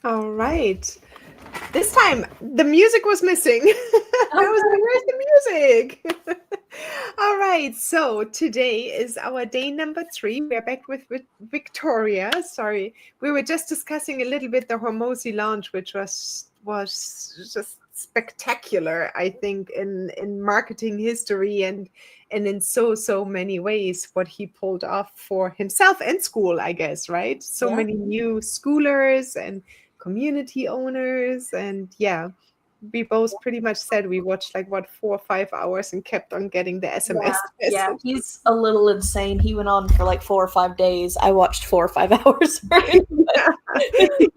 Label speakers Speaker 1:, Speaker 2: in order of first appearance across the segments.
Speaker 1: All right. This time the music was missing. I was like, where's the music? All right. So today is our day number 3. We're back with Victoria. Sorry. We were just discussing a little bit the Hormozy launch, which was just spectacular, I think, in marketing history and in so many ways what he pulled off for himself and school, I guess, right? So many new schoolers and community owners, and yeah, we both pretty much said we watched like what 4 or 5 hours and kept on getting the SMS
Speaker 2: Yeah,
Speaker 1: message.
Speaker 2: he's a little insane. He went on for like 4 or 5 days. I watched 4 or 5 hours for him.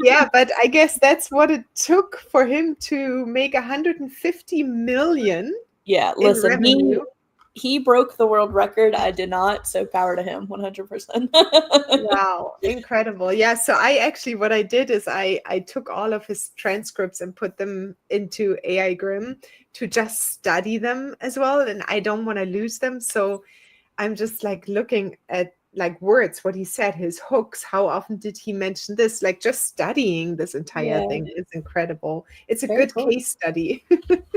Speaker 1: Yeah, but I guess that's what it took for him to make 150 million
Speaker 2: Yeah,
Speaker 1: in
Speaker 2: listen,
Speaker 1: revenue.
Speaker 2: he broke the world record. I did not, so power to him, 100%.
Speaker 1: Wow, incredible. Yeah, so I actually, what I did is I took all of his transcripts and put them into AI Grim to just study them as well, and I don't want to lose them. So I'm just like looking at like words, what he said, his hooks, how often did he mention this? Like just studying this entire
Speaker 2: Yeah,
Speaker 1: thing is incredible. It's a
Speaker 2: very
Speaker 1: good
Speaker 2: cool.
Speaker 1: case study.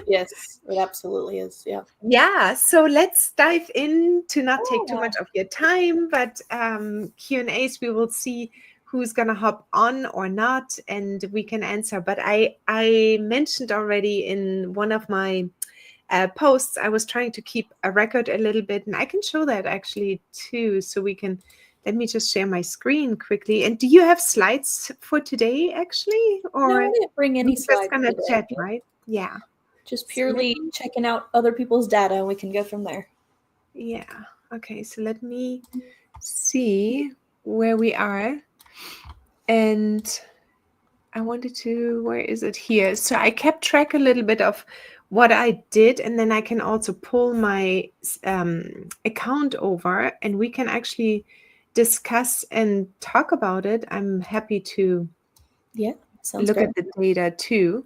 Speaker 2: Yes, it absolutely is. Yeah.
Speaker 1: Yeah, so let's dive in to not take too
Speaker 2: Yeah.
Speaker 1: much of your time, but Q&As, we will see who's going to hop on or not, and we can answer. But I mentioned already in one of my posts, I was trying to keep a record a little bit, and I can show that actually too. So we can, let me just share my screen quickly. And do you have slides for today actually?
Speaker 2: No,
Speaker 1: Or
Speaker 2: I didn't bring any
Speaker 1: we're just
Speaker 2: slides
Speaker 1: going to
Speaker 2: today.
Speaker 1: chat, right? Yeah.
Speaker 2: Just
Speaker 1: So let
Speaker 2: purely
Speaker 1: me,
Speaker 2: checking out other people's data, and we can go from there.
Speaker 1: yeah. Okay, so let me see where we are. And I wanted to, where is it here? So I kept track a little bit of what I did, and then I can also pull my account over and we can actually discuss and talk about it. I'm happy to
Speaker 2: Yeah, sounds
Speaker 1: look
Speaker 2: great.
Speaker 1: at the data too.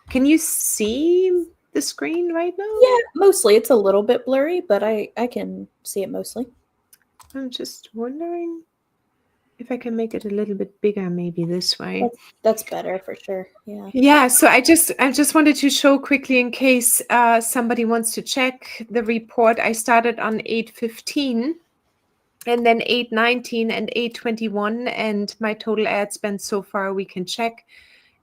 Speaker 1: Can you see the screen right now?
Speaker 2: Yeah, mostly. It's a little bit blurry, but I can see it mostly.
Speaker 1: I'm just wondering if I can make it a little bit bigger, maybe this way.
Speaker 2: That's better for sure. Yeah.
Speaker 1: Yeah, so I just wanted to show quickly in case somebody wants to check the report. I started on 8:15 and then 8:19 and 8:21, and my total ad spend so far we can check.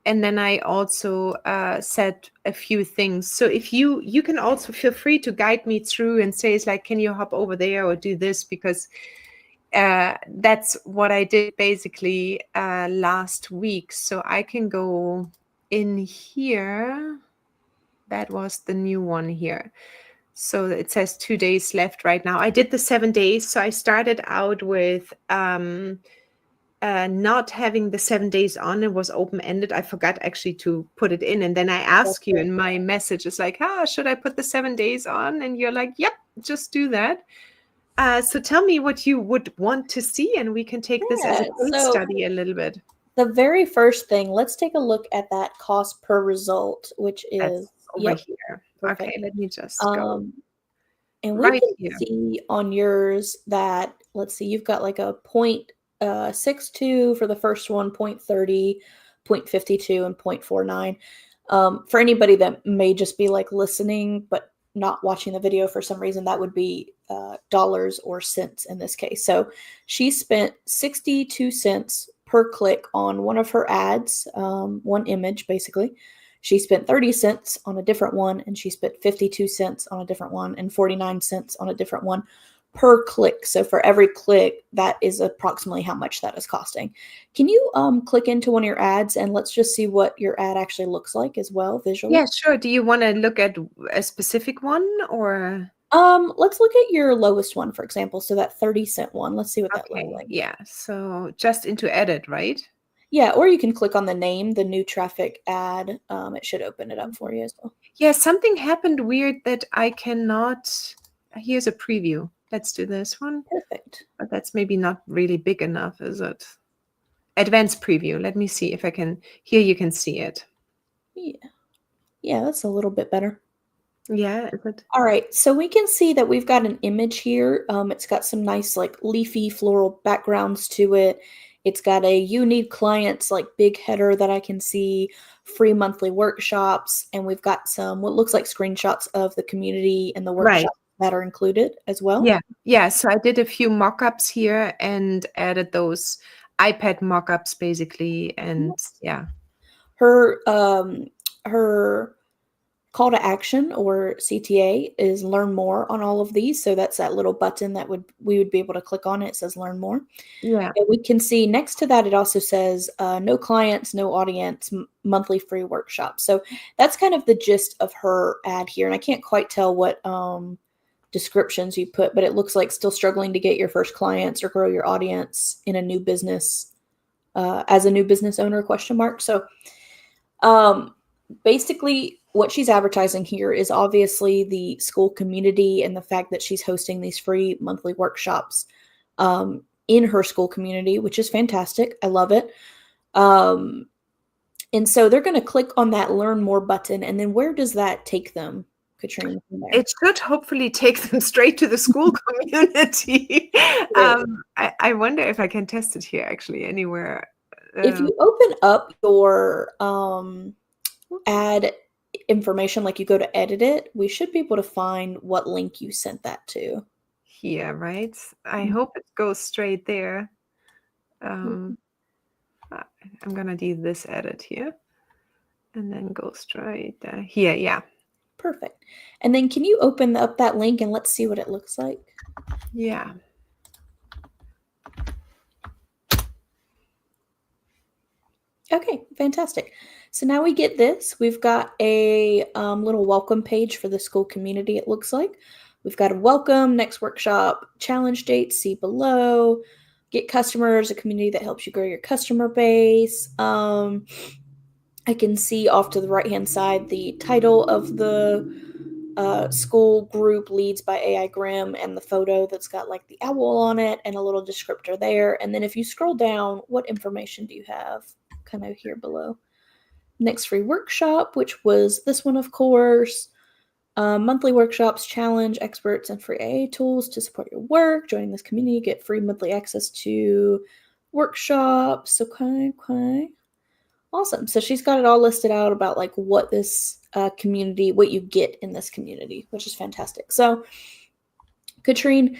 Speaker 1: And then I also said a few things. So if you can also feel free to guide me through and say it's like, can you hop over there or do this, because that's what I did basically last week. So I can go in here. That was the new one here. So it says 2 days left right now. I did the 7 days. So I started out with not having the 7 days on. It was open-ended. I forgot actually to put it in. And then I
Speaker 2: That's
Speaker 1: ask you
Speaker 2: good.
Speaker 1: in my message, it's like, should I put the 7 days on? And you're like, yep, just do that. So tell me what you would want to see, and we can take this as a
Speaker 2: Yeah.
Speaker 1: case
Speaker 2: So
Speaker 1: study a little bit.
Speaker 2: the very first thing, let's take a look at that cost per result, which is
Speaker 1: That's over
Speaker 2: yep,
Speaker 1: here.
Speaker 2: perfect.
Speaker 1: Okay, let me just go
Speaker 2: Um, and we
Speaker 1: right
Speaker 2: can
Speaker 1: here.
Speaker 2: see on yours that let's see, you've got like a 0.62 for the first one, 0.30, 0.52, and 0.49. For anybody that may just be like listening but not watching the video for some reason, that would be dollars or cents in this case. So she spent 62 cents per click on one of her ads, one image basically. She spent 30 cents on a different one, and she spent 52 cents on a different one, and 49 cents on a different one per click. So for every click, that is approximately how much that is costing. Can you click into one of your ads and let's just see what your ad actually looks like as well visually?
Speaker 1: Yeah, sure. Do you want to look at a specific one or?
Speaker 2: Let's look at your lowest one, for example. So that 30-cent one. Let's see what that looks
Speaker 1: Okay,
Speaker 2: like.
Speaker 1: yeah. So just into edit, right?
Speaker 2: Yeah, or you can click on the name, the new traffic ad. It should open it up for you as well.
Speaker 1: Yeah, something happened weird that I cannot. Here's a preview. Let's do this one.
Speaker 2: Perfect.
Speaker 1: But that's maybe not really big enough, is it? Advanced preview. Let me see if I can. Here you can see it.
Speaker 2: Yeah. Yeah, that's a little bit better.
Speaker 1: Yeah, is it?
Speaker 2: All right, so we can see that we've got an image here. It's got some nice like leafy floral backgrounds to it. It's got a you need clients like big header that I can see, free monthly workshops, and we've got some what looks like screenshots of the community and the
Speaker 1: Right.
Speaker 2: workshops that are included as well.
Speaker 1: Yeah. Yeah. So I did a few mock-ups here and added those iPad mock-ups basically. And yeah.
Speaker 2: Her call to action, or CTA, is learn more on all of these. So that's that little button that we would be able to click on. It says learn more.
Speaker 1: Yeah.
Speaker 2: And we can see next to that, it also says no clients, no audience, monthly free workshop. So that's kind of the gist of her ad here. And I can't quite tell what descriptions you put, but it looks like still struggling to get your first clients or grow your audience in a new business as a new business owner, ? So basically what she's advertising here is obviously the school community and the fact that she's hosting these free monthly workshops in her school community, which is fantastic. I love it. And so they're going to click on that learn more button. And then where does that take them, Katrina? From there?
Speaker 1: It should hopefully take them straight to the school community. I wonder if I can test it here actually anywhere.
Speaker 2: If you open up your ad information, like you go to edit it, we should be able to find what link you sent that to.
Speaker 1: Here, right? I hope it goes straight there. I'm going to do this edit here and then go straight here. Yeah.
Speaker 2: Perfect. And then can you open up that link and let's see what it looks like?
Speaker 1: Yeah.
Speaker 2: Okay, fantastic. So now we get this. We've got a little welcome page for the school community, it looks like. We've got a welcome, next workshop, challenge dates, see below, get customers, a community that helps you grow your customer base. I can see off to the right-hand side the title of the school group, leads by AI Grimm, and the photo that's got like the owl on it and a little descriptor there. And then if you scroll down, what information do you have kind of here below? Next free workshop, which was this one, of course. Monthly workshops, challenge experts and free AA tools to support your work. Joining this community, get free monthly access to workshops. Okay. Awesome. So she's got it all listed out about like what this community, what you get in this community, which is fantastic. So, Katrine,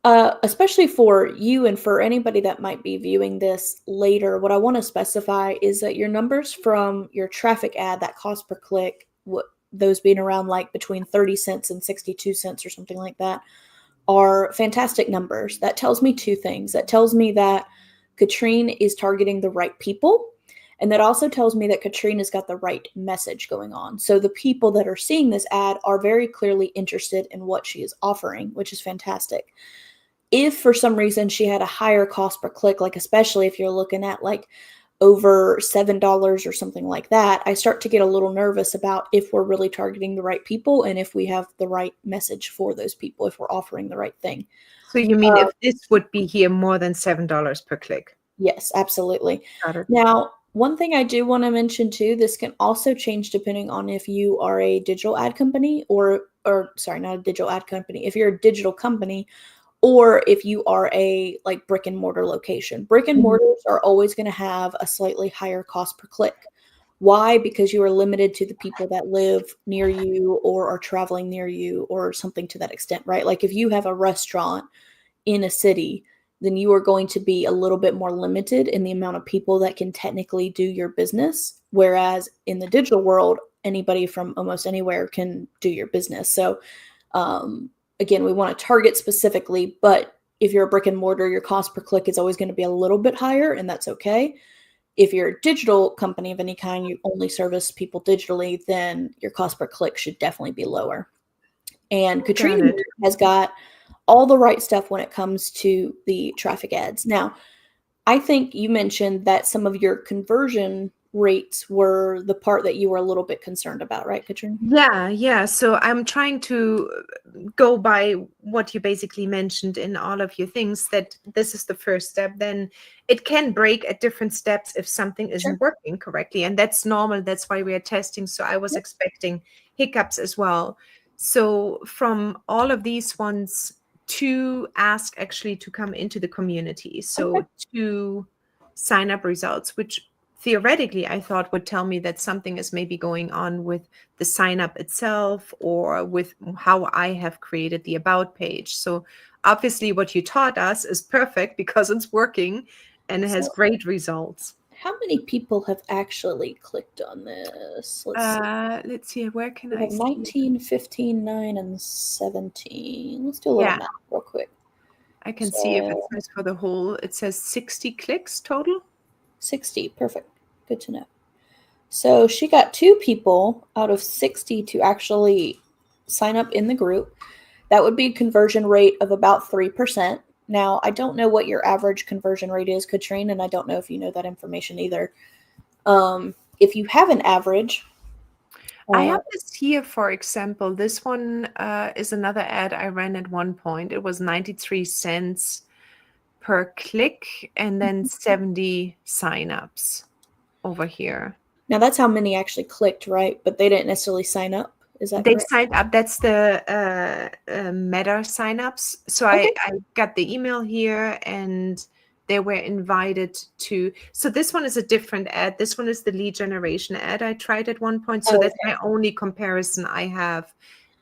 Speaker 2: especially for you and for anybody that might be viewing this later, what I want to specify is that your numbers from your traffic ad, that cost per click, those being around like between 30 cents and 62 cents or something like that, are fantastic numbers. That tells me two things. That tells me that Katrine is targeting the right people. And that also tells me that Katrine has got the right message going on. So the people that are seeing this ad are very clearly interested in what she is offering, which is fantastic. If for some reason she had a higher cost per click, like especially if you're looking at like over $7 or something like that, I start to get a little nervous about if we're really targeting the right people and if we have the right message for those people, if we're offering the right thing.
Speaker 1: So you mean if this would be here more than $7 per click?
Speaker 2: Yes, absolutely.
Speaker 1: Got it.
Speaker 2: Now, one thing I do want to mention too, this can also change depending on if you are a digital ad company or sorry, not a digital ad company. If you're a digital company or if you are a like brick and mortar location. Brick and mortars are always going to have a slightly higher cost per click. Why? Because you are limited to the people that live near you or are traveling near you or something to that extent, right? Like if you have a restaurant in a city, then you are going to be a little bit more limited in the amount of people that can technically do your business. Whereas in the digital world, anybody from almost anywhere can do your business. So again, we want to target specifically, but if you're a brick and mortar, your cost per click is always going to be a little bit higher, and that's okay. If you're a digital company of any kind, you only service people digitally, then your cost per click should definitely be lower. And Katrina has got all the right stuff when it comes to the traffic ads. Now, I think you mentioned that some of your conversion rates were the part that you were a little bit concerned about, right, Katrina?
Speaker 1: Yeah. So I'm trying to go by what you basically mentioned in all of your things, that this is the first step. Then it can break at different steps if something isn't working correctly. And that's normal. That's why we are testing. So I was expecting hiccups as well. So from all of these ones, to ask actually to come into the community. So to sign up results, which theoretically I thought would tell me that something is maybe going on with the sign up itself or with how I have created the about page. So obviously what you taught us is perfect because it's working and it has
Speaker 2: So,
Speaker 1: great results.
Speaker 2: how many people have actually clicked on this?
Speaker 1: Let's see, where can
Speaker 2: We
Speaker 1: I
Speaker 2: have
Speaker 1: see?
Speaker 2: 19, 15, 9, and 17. Let's do a little
Speaker 1: Yeah,
Speaker 2: math real quick.
Speaker 1: I can see if it
Speaker 2: So
Speaker 1: says for the whole, it says 60 clicks total.
Speaker 2: 60, perfect. Good to know. So she got 2 people out of 60 to actually sign up in the group. That would be a conversion rate of about 3%. Now, I don't know what your average conversion rate is, Katrine, and I don't know if you know that information either. If you have an average,
Speaker 1: I have this here, for example. This one is another ad I ran at one point. It was 93 cents per click and then 70 signups over here.
Speaker 2: now that's how many actually clicked, right? But they didn't necessarily sign up. Is that
Speaker 1: They
Speaker 2: correct?
Speaker 1: signed up. That's the Meta signups. So
Speaker 2: Okay.
Speaker 1: I got the email here and they were invited to. So this one is a different ad. This one is the lead generation ad I tried at one point. So
Speaker 2: Oh,
Speaker 1: that's
Speaker 2: okay.
Speaker 1: my only comparison I have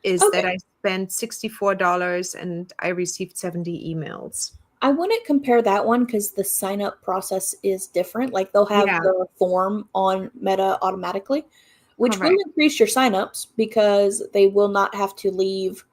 Speaker 1: is
Speaker 2: Okay.
Speaker 1: that I spent $64 and I received 70 emails.
Speaker 2: I wouldn't compare that one because the sign up process is different. Like they'll have
Speaker 1: Yeah,
Speaker 2: the form on Meta automatically, which will
Speaker 1: correct.
Speaker 2: increase your signups because they will not have to leave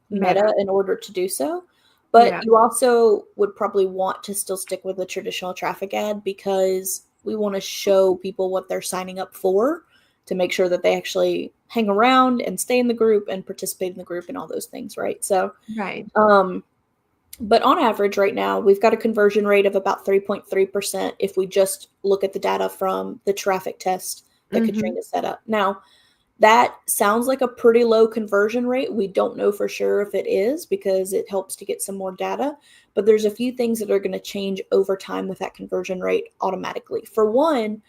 Speaker 1: Meta.
Speaker 2: Meta in order to do so. But
Speaker 1: Yeah,
Speaker 2: you also would probably want to still stick with the traditional traffic ad because we want to show people what they're signing up for to make sure that they actually hang around and stay in the group and participate in the group and all those things, right? So,
Speaker 1: right.
Speaker 2: but on average, right now, we've got a conversion rate of about 3.3% if we just look at the data from the traffic test that
Speaker 1: Mm-hmm.
Speaker 2: Katrina set up. Now, that sounds like a pretty low conversion rate. We don't know for sure if it is because it helps to get some more data, but there's a few things that are going to change over time with that conversion rate automatically. For one,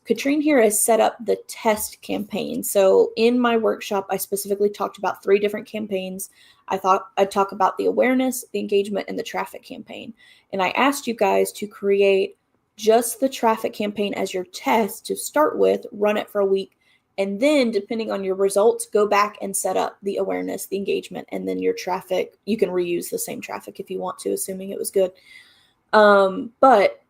Speaker 2: Katrine here has set up the test campaign. So in my workshop, I specifically talked about 3 different campaigns. I thought I'd talk about the awareness, the engagement, and the traffic campaign. And I asked you guys to create just the traffic campaign as your test to start with, run it for a week, and then depending on your results, go back and set up the awareness, the engagement, and then your traffic. You can reuse the same traffic if you want to, assuming it was good. But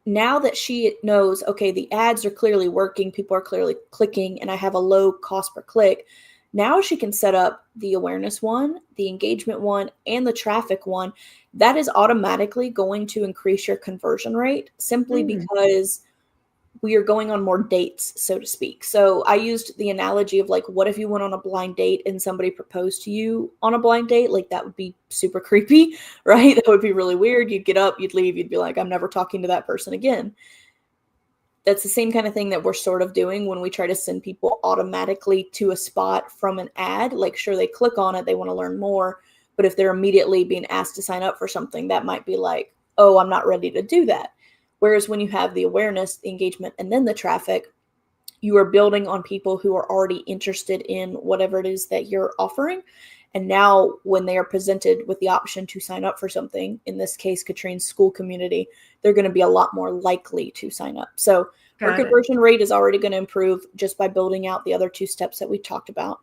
Speaker 2: now that she knows, okay, the ads are clearly working, people are clearly clicking, and I have a low cost per click, now she can set up the awareness one, the engagement one, and the traffic one. That is automatically going to increase your conversion rate simply because we are going on more dates, so to speak. So I used the analogy of like, what if you went on a blind date and somebody proposed to you on a blind date? Like that would be super creepy, right? That would be really weird. You'd get up, you'd leave, you'd be like, I'm never talking to that person again. That's the same kind of thing that we're sort of doing when we try to send people automatically to a spot from an ad. Like, sure, they click on it, they want to learn more. But if they're immediately being asked to sign up for something, that might be like, oh, I'm not ready to do that. Whereas when you have the awareness, the engagement, and then the traffic, you are building on people who are already interested in whatever it is that you're offering. And now when they are presented with the option to sign up for something, in this case, Katrine's school community, they're going to be a lot more likely to sign up. So her
Speaker 1: Got it.
Speaker 2: conversion rate is already going to improve just by building out the other 2 steps that we talked about.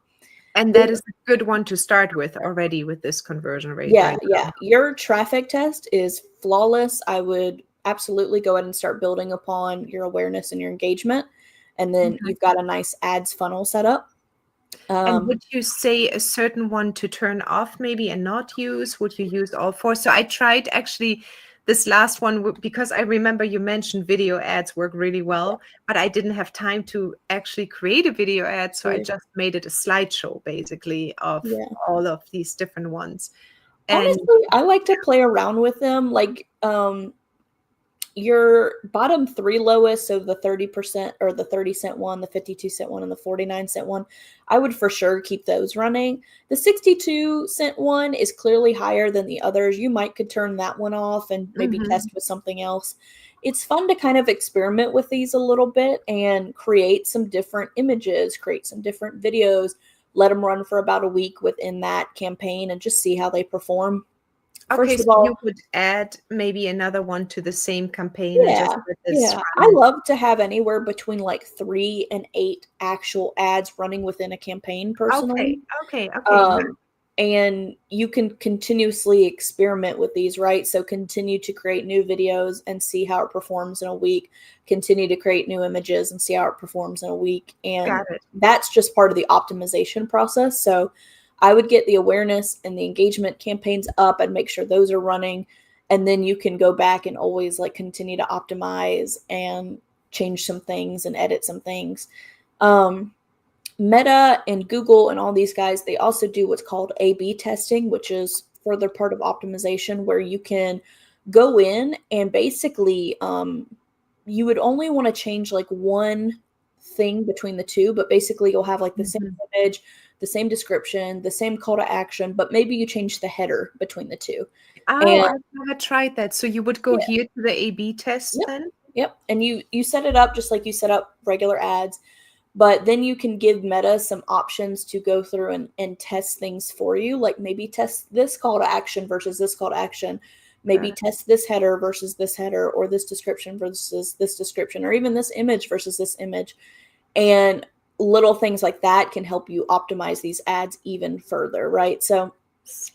Speaker 1: And that is a good one to start with already with this conversion rate,
Speaker 2: Yeah,
Speaker 1: right?
Speaker 2: yeah. Your traffic test is flawless. I would absolutely go ahead and start building upon your awareness and your engagement. And then you've got a nice ads funnel set up.
Speaker 1: And would you say a certain one to turn off maybe and not use? Would you use all 4? So I tried actually this last one because I remember you mentioned video ads work really well, but I didn't have time to actually create a video ad. So I just made it a slideshow basically of
Speaker 2: Yeah.
Speaker 1: all of these different ones. And
Speaker 2: Honestly, I like to play around with them. Like, your bottom 3 lowest, so the 30% or the 30-cent one, the 52-cent one, and the 49-cent one, I would for sure keep those running. The 62-cent one is clearly higher than the others. You might could turn that one off and maybe test with something else. It's fun to kind of experiment with these a little bit and create some different images, create some different videos, let them run for about a week within that campaign and just see how they perform.
Speaker 1: Okay,
Speaker 2: First of
Speaker 1: so you
Speaker 2: all,
Speaker 1: would add maybe another one to the same campaign and just
Speaker 2: yeah,
Speaker 1: let this
Speaker 2: yeah. I
Speaker 1: run.
Speaker 2: love to have anywhere between like 3 and 8 actual ads running within a campaign
Speaker 1: Okay,
Speaker 2: personally.
Speaker 1: okay, yeah.
Speaker 2: Um, and you can continuously experiment with these, right? So continue to create new videos and see how it performs in a week. Continue to create new images and see how it performs in a week. And
Speaker 1: Got it.
Speaker 2: that's just part of the optimization process. So I would get the awareness and the engagement campaigns up and make sure those are running. And then you can go back and always like continue to optimize and change some things and edit some things. Um, Meta and Google and all these guys, they also do what's called A/B testing, which is further part of optimization, where you can go in and basically you would only want to change like one thing between the two, but basically you'll have like the same
Speaker 1: Mhm.
Speaker 2: image, the same description, the same call to action, but maybe you change the header between the two.
Speaker 1: Oh,
Speaker 2: And
Speaker 1: I've never tried that. So you would go
Speaker 2: yeah,
Speaker 1: here to the A/B test
Speaker 2: yep,
Speaker 1: then?
Speaker 2: yep. And you set it up just like you set up regular ads. But then you can give Meta some options to go through and test things for you, like maybe test this call to action versus this call to action,
Speaker 1: Got
Speaker 2: maybe
Speaker 1: it.
Speaker 2: test this header versus this header, or this description versus this description, or even this image versus this image. And little things like that can help you optimize these ads even further, right? So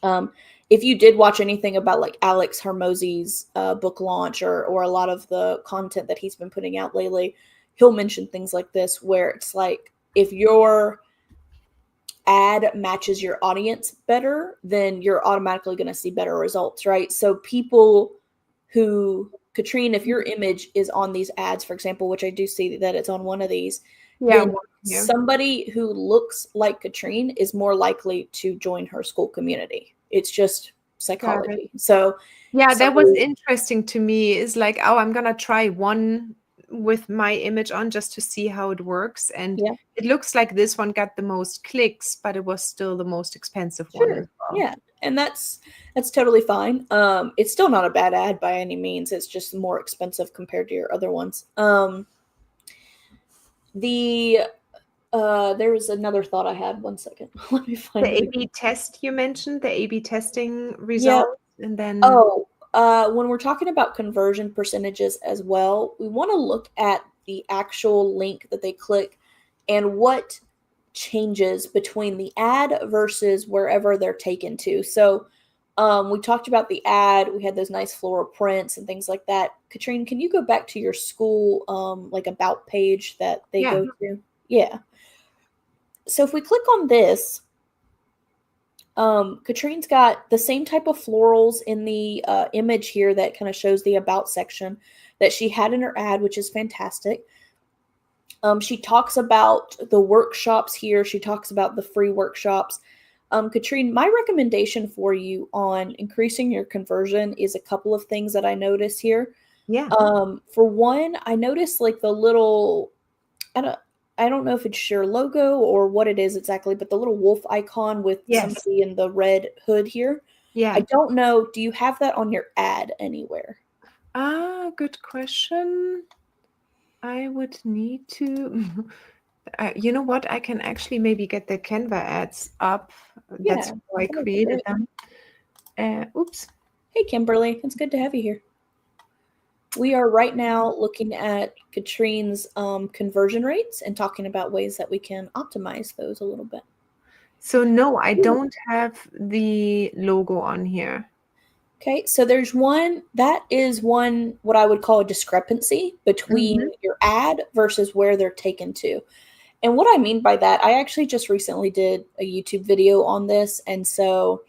Speaker 2: um, if you did watch anything about like Alex Hormozy's book launch or a lot of the content that he's been putting out lately, he'll mention things like this where it's like if your ad matches your audience better, then you're automatically going to see better results, right? So people who Katrine, if your image is on these ads, for example, which I do see that it's on one of these,
Speaker 1: Yeah,
Speaker 2: then
Speaker 1: one here.
Speaker 2: somebody who looks like Katrine is more likely to join her school community. It's just
Speaker 1: Got it.
Speaker 2: psychology. So
Speaker 1: Yeah, that was
Speaker 2: somebody,
Speaker 1: interesting to me. Is like, oh, I'm gonna try one with my image on just to see how it works. And
Speaker 2: yeah,
Speaker 1: it looks like this one got the most clicks, but it was still the most expensive one as
Speaker 2: sure,
Speaker 1: well.
Speaker 2: yeah, and that's totally fine. It's still not a bad ad by any means. It's just more expensive compared to your other ones. The There was another thought I had. One second. Let me
Speaker 1: The
Speaker 2: find it again.
Speaker 1: A/B test you mentioned, the A/B testing
Speaker 2: Yeah.
Speaker 1: results, and then
Speaker 2: Oh, when we're talking about conversion percentages as well, we want to look at the actual link that they click and what changes between the ad versus wherever they're taken to. So, we talked about the ad. We had those nice floral prints and things like that. Katrine, can you go back to your school, like about page that they
Speaker 1: yeah,
Speaker 2: go to? Yeah. So if we click on this, Katrine's got the same type of florals in the image here that kind of shows the about section that she had in her ad, which is fantastic. She talks about the workshops here. She talks about the free workshops. Katrine, my recommendation for you on increasing your conversion is a couple of things that I notice here.
Speaker 1: yeah,
Speaker 2: For one, I noticed like the little, I don't, I don't know if it's your logo or what it is exactly, but the little wolf icon with
Speaker 1: yes,
Speaker 2: somebody in the red hood here. I
Speaker 1: yeah.
Speaker 2: don't know. Do you have that on your ad anywhere?
Speaker 1: Ah, good question. I would need to. You know what? I can actually maybe get the Canva ads up. That's
Speaker 2: Yeah,
Speaker 1: how I
Speaker 2: that would be
Speaker 1: created
Speaker 2: great.
Speaker 1: them. Oops.
Speaker 2: Hey, Kimberly, it's good to have you here. We are right now looking at Katrine's conversion rates and talking about ways that we can optimize those a little bit.
Speaker 1: So no, I
Speaker 2: Ooh.
Speaker 1: don't have the logo on here.
Speaker 2: Okay, so there's one that is one what I would call a discrepancy between
Speaker 1: Mhm.
Speaker 2: your ad versus where they're taken to. And what I mean by that, I actually just recently did a YouTube video on this. And so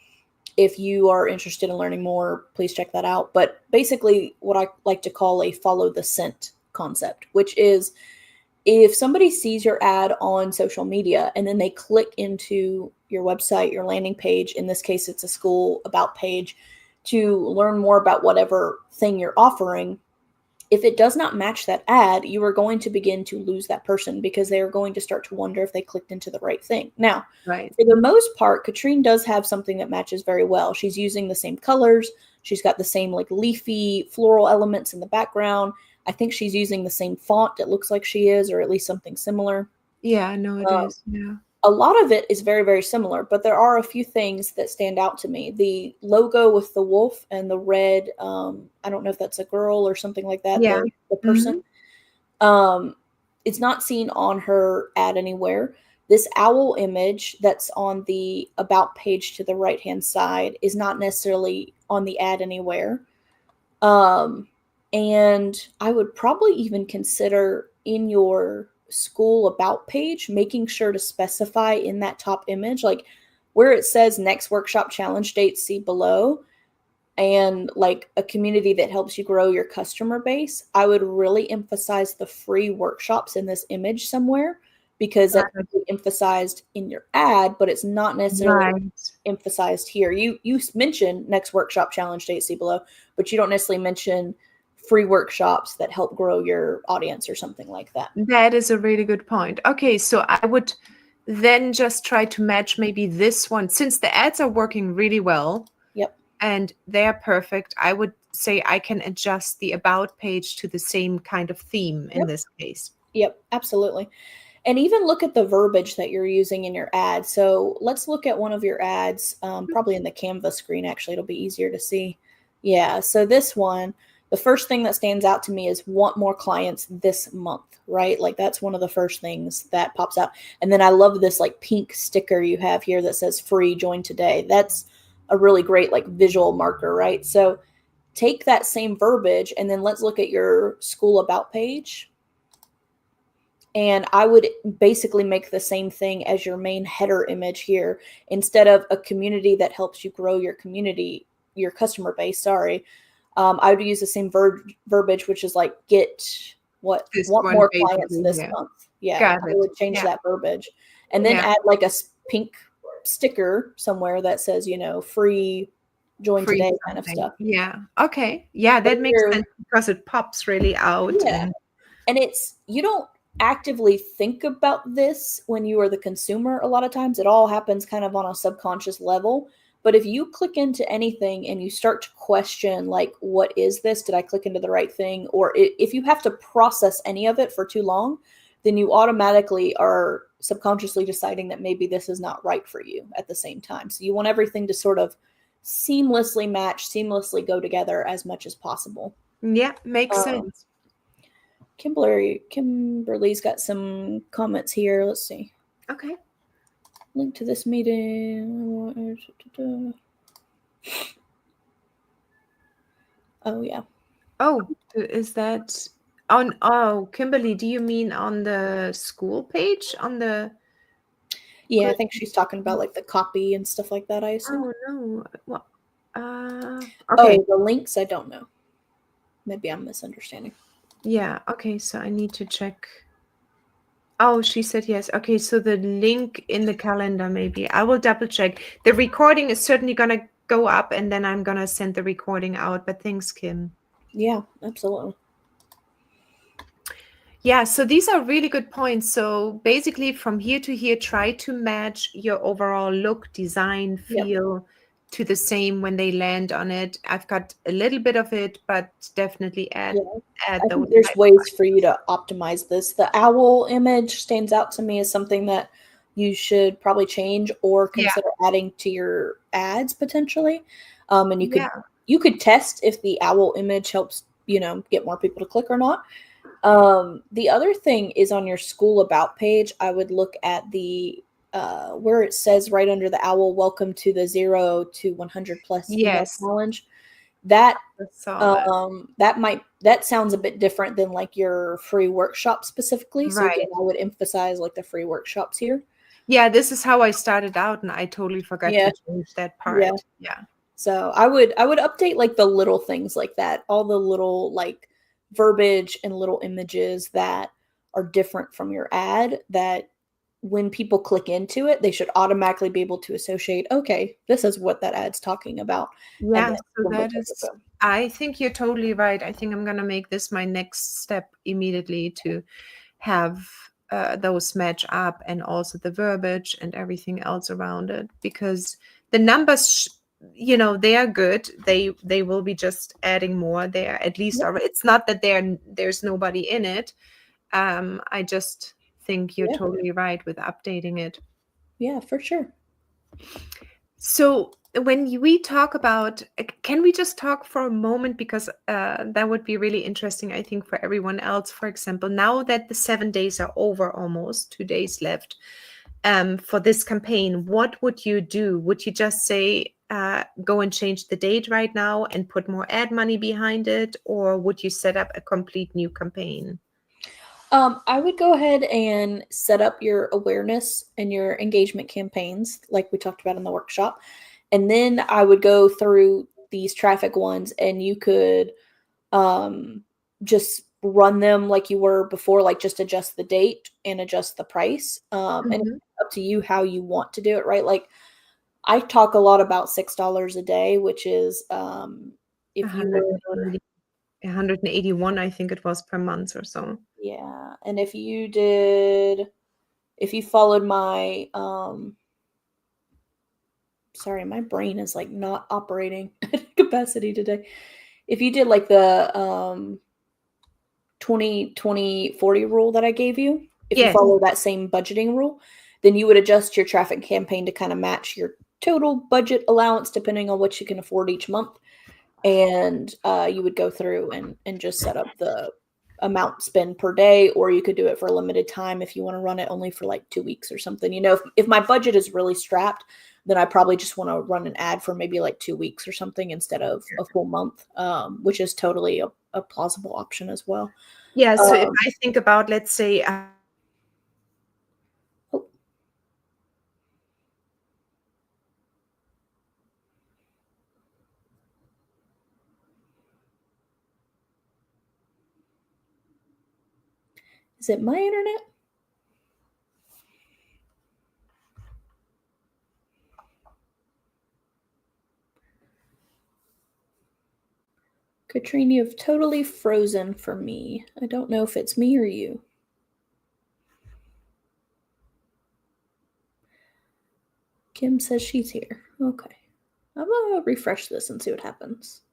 Speaker 2: if you are interested in learning more, please check that out. But basically, what I like to call a follow the scent concept, which is if somebody sees your ad on social media and then they click into your website, your landing page, in this case, it's a school about page, to learn more about whatever thing you're offering, if it does not match that ad, you are going to begin to lose that person because they are going to start to wonder if they clicked into the right thing. Now,
Speaker 1: Right.
Speaker 2: for the most part, Katrine does have something that matches very well. She's using the same colors. She's got the same like leafy floral elements in the background. I think she's using the same font. It looks like she is, or at least something similar.
Speaker 1: Yeah, I know it
Speaker 2: Um,
Speaker 1: is. Yeah.
Speaker 2: a lot of it is very, very similar, but there are a few things that stand out to me. The logo with the wolf and the red, I don't know if that's a girl or something like that,
Speaker 1: Yeah.
Speaker 2: the person. It's not seen on her ad anywhere. This owl image that's on the about page to the right-hand side is not necessarily on the ad anywhere. And I would probably even consider in your school about page, making sure to specify in that top image, like where it says next workshop challenge date, see below, and like a community that helps you grow your customer base, I would really emphasize the free workshops in this image somewhere, because that's emphasized in your ad, but it's not necessarily emphasized here. You mention next workshop challenge date, see below, but you don't necessarily mention free workshops that help grow your audience or something like that.
Speaker 1: That is a really good point. Okay, so I would then just try to match maybe this one, since the ads are working really well.
Speaker 2: Yep.
Speaker 1: And they're perfect. I would say I can adjust the about page to the same kind of theme in this case.
Speaker 2: Yep, absolutely. And even look at the verbiage that you're using in your ad. So let's look at one of your ads, probably in the Canva screen, actually. It'll be easier to see. Yeah, so this one, the first thing that stands out to me is want more clients this month, right? Like that's one of the first things that pops out. And then I love this like pink sticker you have here that says free, join today. That's a really great like visual marker, right? So take that same verbiage and then let's look at your school about page. And I would basically make the same thing as your main header image here. Instead of a community that helps you grow your community, your customer base, sorry, I would use the same verbiage, which is like want more clients this month. Yeah, I would change that verbiage. And then add like a pink sticker somewhere that says, free, join today kind of stuff.
Speaker 1: Yeah. Okay. Yeah, that makes sense because it pops really out.
Speaker 2: Yeah. And you don't actively think about this when you are the consumer. A lot of times it all happens kind of on a subconscious level. But if you click into anything and you start to question, like, what is this? Did I click into the right thing? Or if you have to process any of it for too long, then you automatically are subconsciously deciding that maybe this is not right for you at the same time. So you want everything to sort of seamlessly match, seamlessly go together as much as possible.
Speaker 1: Yeah, makes sense.
Speaker 2: Kimberly's got some comments here. Let's see.
Speaker 1: Okay.
Speaker 2: Link to this meeting. Oh, yeah.
Speaker 1: Oh, is that on? Oh, Kimberly, do you mean on the school page? On the.
Speaker 2: Yeah, I think she's talking about like the copy and stuff like that, I assume.
Speaker 1: Oh, no. Well,
Speaker 2: okay. Oh, the links, I don't know. Maybe I'm misunderstanding.
Speaker 1: Yeah, okay, so I need to check. Oh, she said yes. Okay, so the link in the calendar, maybe. I will double check. The recording is certainly going to go up, and then I'm going to send the recording out. But thanks, Kim.
Speaker 2: Yeah, absolutely.
Speaker 1: Yeah, so these are really good points. So basically from here to here, try to match your overall look, design, feel to the same when they land on it. I've got a little bit of it, but definitely add those.
Speaker 2: There's ways for you to optimize this. The owl image stands out to me as something that you should probably change or consider adding to your ads potentially. And you could test if the owl image helps, get more people to click or not. The other thing is on your school about page, I would look at the where it says right under the owl, welcome to the 0 to 100 plus challenge. That sounds a bit different than like your free workshop specifically. So again, I would emphasize like the free workshops here.
Speaker 1: Yeah, this is how I started out, and I totally forgot to change that part. Yeah.
Speaker 2: So I would update like the little things like that, all the little like verbiage and little images that are different from your ad, that when people click into it, they should automatically be able to associate, okay, this is what that ad's talking about.
Speaker 1: Yeah, so that is, I think you're totally right. I think I'm going to make this my next step immediately, to have those match up, and also the verbiage and everything else around it, because the numbers, they are good. They will be just adding more. They are at least, it's not that there's nobody in it. I just think you're totally right with updating it.
Speaker 2: Yeah, for sure.
Speaker 1: So when we talk about, can we just talk for a moment, because that would be really interesting, I think, for everyone else. For example, now that the 7 days are over, almost 2 days left for this campaign, what would you do? Would you just say, go and change the date right now and put more ad money behind it? Or would you set up a complete new campaign?
Speaker 2: I would go ahead and set up your awareness and your engagement campaigns, like we talked about in the workshop. And then I would go through these traffic ones, and you could just run them like you were before, like just adjust the date and adjust the price. And it's
Speaker 1: Mhm.
Speaker 2: up to you how you want to do it, right? Like I talk a lot about $6 a day, which is if you were
Speaker 1: 180, 181, I think it was, per month or so.
Speaker 2: yeah, and if you followed my sorry, my brain is like not operating at capacity today. If you did like the 20 20 40 rule that I gave you, if you
Speaker 1: Yes.
Speaker 2: follow that same budgeting rule, then you would adjust your traffic campaign to kind of match your total budget allowance depending on what you can afford each month. And you would go through and just set up the amount spent per day, or you could do it for a limited time if you want to run it only for like 2 weeks or something. You know, if my budget is really strapped, then I probably just want to run an ad for maybe like 2 weeks or something instead of a full month, which is totally a plausible option as well.
Speaker 1: Yeah. So if
Speaker 2: Um,
Speaker 1: I think about, let's say,
Speaker 2: oh, is it my internet? Katrine, you've totally frozen for me. I don't know if it's me or you. Kim says she's here. Okay. I'm gonna refresh this and see what happens.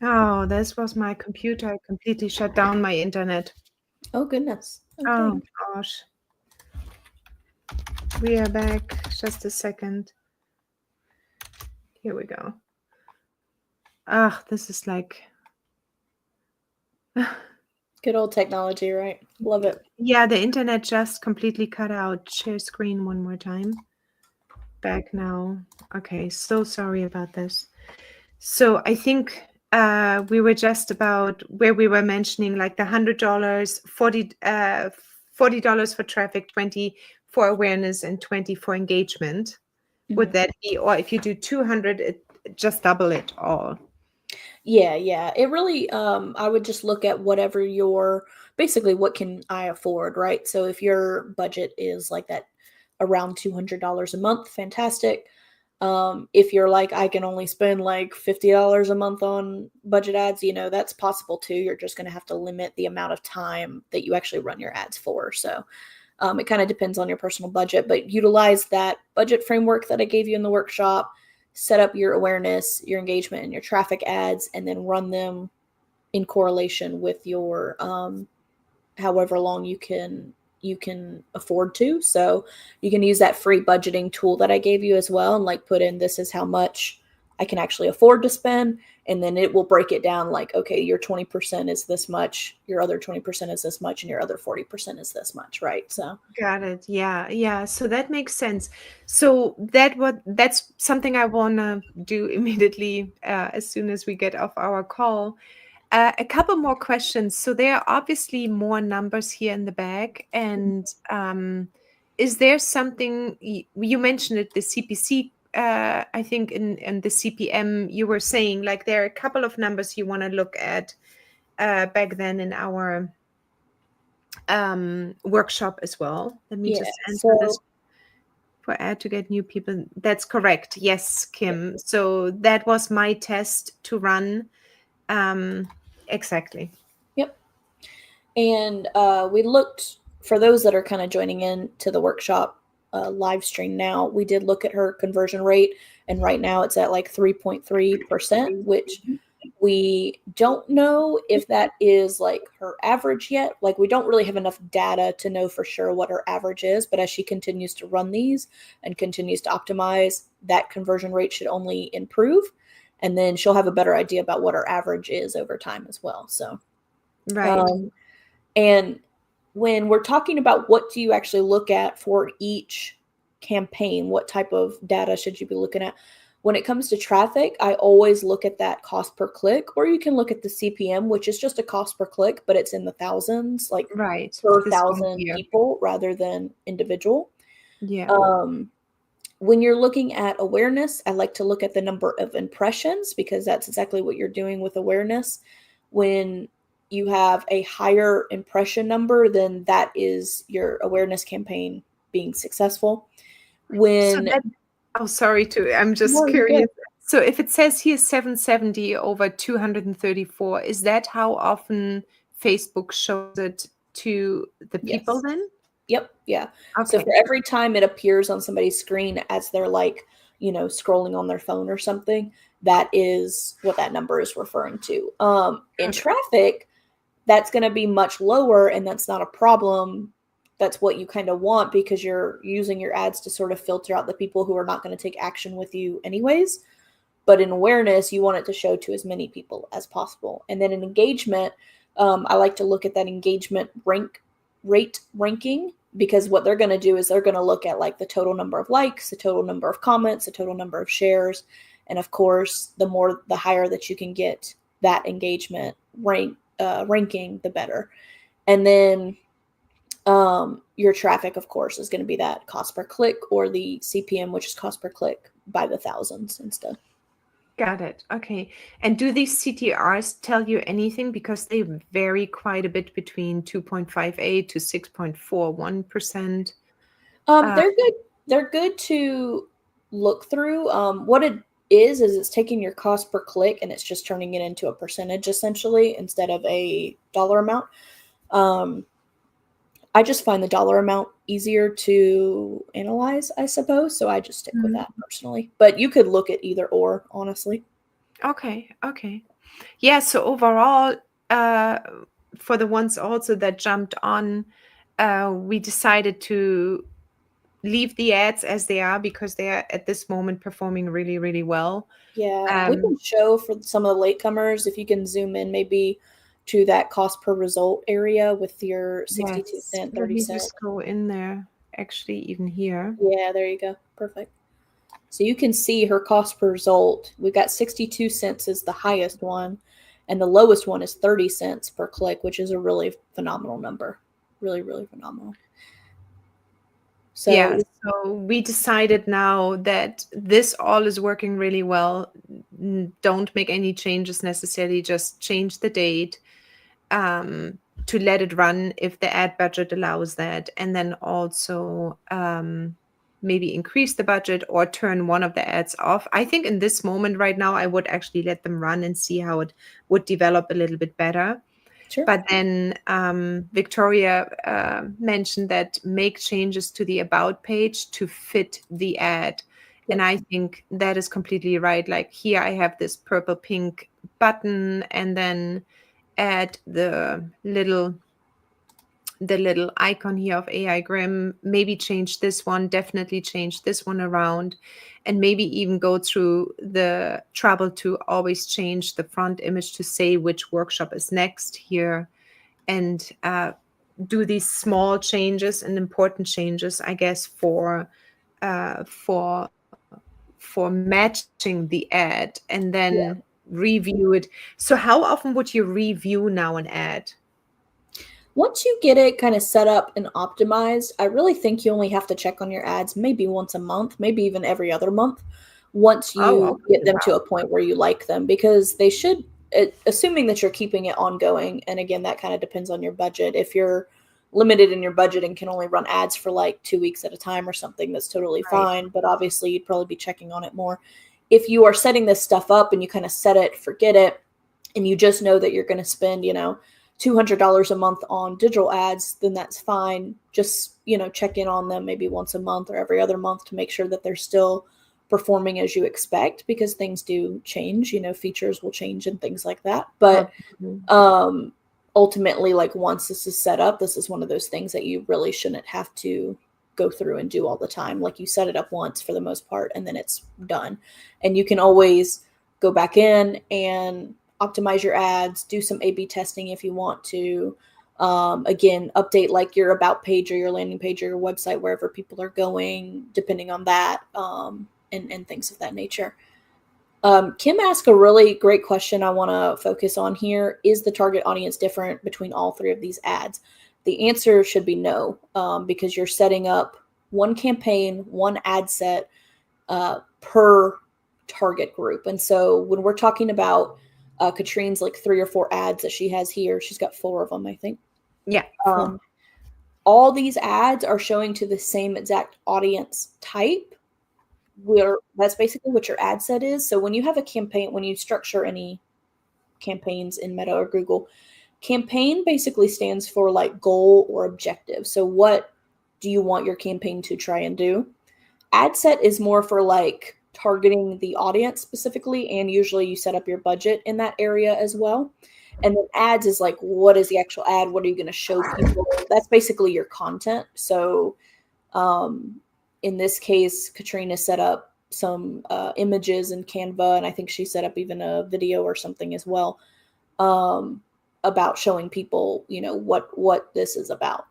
Speaker 1: oh, this was my computer. I completely shut down my internet.
Speaker 2: Oh goodness. Okay.
Speaker 1: Oh gosh. We are back. Just a second. Here we go. Ah, this is like,
Speaker 2: Good old technology, right? Love it.
Speaker 1: yeah, the internet just completely cut out. Share screen one more time. Back now. Okay, so sorry about this. So I think we were just about where we were mentioning like the $100, $40 for traffic, 20 for awareness, and 20 for engagement. Would
Speaker 2: Mhm.
Speaker 1: that be, or if you do 200, just double it all?
Speaker 2: Yeah, yeah. It really I would just look at whatever your basically what can I afford, right? So if your budget is like that around $200 a month, fantastic. If you're like I can only spend like $50 a month on budget ads, you know, that's possible too. You're just going to have to limit the amount of time that you actually run your ads for. So it kind of depends on your personal budget, but utilize that budget framework that I gave you in the workshop. Set up your awareness, your engagement, and your traffic ads, and then run them in correlation with your however long you can afford to. So you can use that free budgeting tool that I gave you as well, and like put in this is how much I can actually afford to spend. And then it will break it down like, okay, your 20% is this much, your other 20% is this much, and your other 40% is this much, right? So
Speaker 1: Got it. Yeah. So that makes sense. So that's something I wanna do immediately as soon as we get off our call. A couple more questions. So there are obviously more numbers here in the bag, and is there something you mentioned it, the CPC? I think in the CPM you were saying like there are a couple of numbers you want to look at back then in our workshop as well. Let me
Speaker 2: yeah,
Speaker 1: just answer this
Speaker 2: so
Speaker 1: for ad to get new people. That's correct. Yes, Kim. So that was my test to run. Exactly.
Speaker 2: yep. And we looked, for those that are kind of joining in to the workshop live stream now, we did look at her conversion rate, and right now it's at like 3.3%, which we don't know if that is like her average yet. Like we don't really have enough data to know for sure what her average is, but as she continues to run these and continues to optimize, that conversion rate should only improve. And then she'll have a better idea about what her average is over time as well. So,
Speaker 1: Right.
Speaker 2: And when we're talking about what do you actually look at for each campaign, what type of data should you be looking at? When it comes to traffic, I always look at that cost per click, or you can look at the CPM, which is just a cost per click, but it's in the thousands, like
Speaker 1: Right.
Speaker 2: per
Speaker 1: This one
Speaker 2: 1,000
Speaker 1: here.
Speaker 2: people rather than individual.
Speaker 1: Yeah.
Speaker 2: When you're looking at awareness, I like to look at the number of impressions because that's exactly what you're doing with awareness. When you have a higher impression number, then that is your awareness campaign being successful.
Speaker 1: So
Speaker 2: When
Speaker 1: I'm just
Speaker 2: no, you're good.
Speaker 1: curious. So if it says here 770 over 234, is that how often Facebook shows it to the people
Speaker 2: Yes.
Speaker 1: then?
Speaker 2: Yep. Yeah. So
Speaker 1: Okay.
Speaker 2: for every time it appears on somebody's screen as they're like, scrolling on their phone or something, that is what that number is referring to. In
Speaker 1: Got it.
Speaker 2: traffic, that's going to be much lower, and that's not a problem. That's what you kind of want because you're using your ads to sort of filter out the people who are not going to take action with you anyways. But in awareness, you want it to show to as many people as possible. And then in engagement, I like to look at that engagement rate ranking, because what they're going to do is they're going to look at like the total number of likes, the total number of comments, the total number of shares. And of course, the higher that you can get that engagement ranking, the better. And then your traffic, of course, is going to be that cost per click, or the CPM, which is cost per click by the thousands and stuff.
Speaker 1: Got it. Okay. And do these CTRs tell you anything? Because they vary quite a bit between 2.58 to 6.41%.
Speaker 2: They're good. They're good to look through. What it is it's taking your cost per click and it's just turning it into a percentage essentially instead of a dollar amount. I just find the dollar amount easier to analyze, I suppose. So I just stick with that personally. But you could look at either or, honestly.
Speaker 1: Okay. Yeah, so overall, for the ones also that jumped on, we decided to leave the ads as they are because they are at this moment performing really, really well.
Speaker 2: Yeah, we can show for some of the latecomers, if you can zoom in maybe to that cost per result area with your 62 cent, 30
Speaker 1: Let me
Speaker 2: cent.
Speaker 1: just go in there, actually, even here.
Speaker 2: Yeah, there you go. Perfect. So you can see her cost per result. We've got 62 cents is the highest one, and the lowest one is 30 cents per click, which is a really phenomenal number. Really, really phenomenal. So
Speaker 1: Yeah, so we decided now that this all is working really well. Don't make any changes necessarily, just change the date to let it run if the ad budget allows that, and then also maybe increase the budget or turn one of the ads off. I think in this moment right now, I would actually let them run and see how it would develop a little bit better.
Speaker 2: sure.
Speaker 1: But then Victoria mentioned that make changes to the about page to fit the ad. And I think that is completely right. Like here I have this purple pink button and then add the little the little icon here of AI Grim, maybe change this one, definitely change this one around, and maybe even go through the trouble to always change the front image to say which workshop is next here, and do these small changes and important changes, I guess, uh, for for matching the ad, and
Speaker 2: Yeah.
Speaker 1: then review it. So how often would you review now an ad?
Speaker 2: Once you get it kind of set up and optimized, I really think you only have to check on your ads maybe once a month, maybe even every other month, once
Speaker 1: Oh,
Speaker 2: you get
Speaker 1: okay,
Speaker 2: them to
Speaker 1: wow.
Speaker 2: a point where you like them, because they should, assuming that you're keeping it ongoing. And again, that kind of depends on your budget. If you're limited in your budget and can only run ads for like 2 weeks at a time or something, that's totally
Speaker 1: Right.
Speaker 2: fine. But obviously, you'd probably be checking on it more. If you are setting this stuff up and you kind of set it, forget it, and you just know that you're going to spend, $200 a month on digital ads, then that's fine. Just, check in on them maybe once a month or every other month to make sure that they're still performing as you expect, because things do change, features will change and things like that. But
Speaker 1: Absolutely.
Speaker 2: ultimately, like once this is set up, this is one of those things that you really shouldn't have to go through and do all the time. Like you set it up once for the most part, and then it's done. And you can always go back in and optimize your ads, do some A/B testing if you want to. Again, update like your about page or your landing page or your website wherever people are going, depending on that, and things of that nature. Kim asked a really great question I want to focus on here. Is the target audience different between all three of these ads? The answer should be no, because you're setting up one campaign, one ad set per target group. And so when we're talking about Katrine's like 3 or 4 ads that she has here, she's got 4 of them, I think.
Speaker 1: Yeah,
Speaker 2: Um, all these ads are showing to the same exact audience type, where that's basically what your ad set is. So when you have a campaign, when you structure any campaigns in Meta or Google, campaign basically stands for like goal or objective. So what do you want your campaign to try and do? Ad set is more for like targeting the audience specifically, and usually you set up your budget in that area as well. And then ads is like, what is the actual ad? What are you going to show people? That's basically your content. So um, in this case, Katrina set up some images in Canva, and I think she set up even a video or something as well, about showing people, what this is about.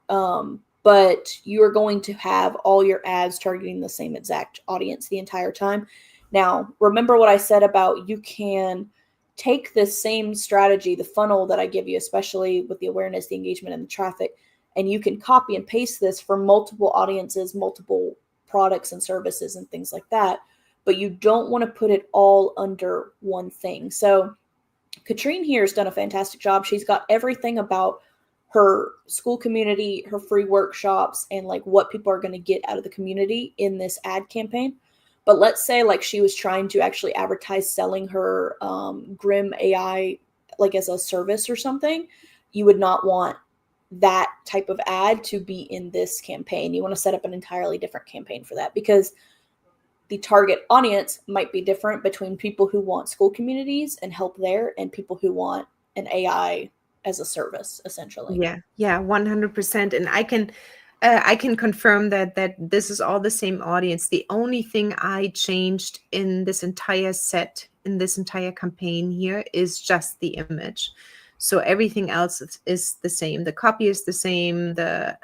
Speaker 2: But you are going to have all your ads targeting the same exact audience the entire time. Now, remember what I said about you can take this same strategy, the funnel that I give you, especially with the awareness, the engagement, and the traffic, and you can copy and paste this for multiple audiences, multiple products and services and things like that. But you don't want to put it all under one thing. So Katrine here has done a fantastic job. She's got everything about her school community, her free workshops, and like what people are going to get out of the community in this ad campaign. But let's say like she was trying to actually advertise selling her Grim AI like as a service or something. You would not want that type of ad to be in this campaign. You want to set up an entirely different campaign for that, because the target audience might be different between people who want school communities and help there and people who want an AI as a service, essentially.
Speaker 1: yeah, 100%. And I can confirm that this is all the same audience. The only thing I changed in this entire set, in this entire campaign here, is just the image. So everything else is the same. The copy is the same. The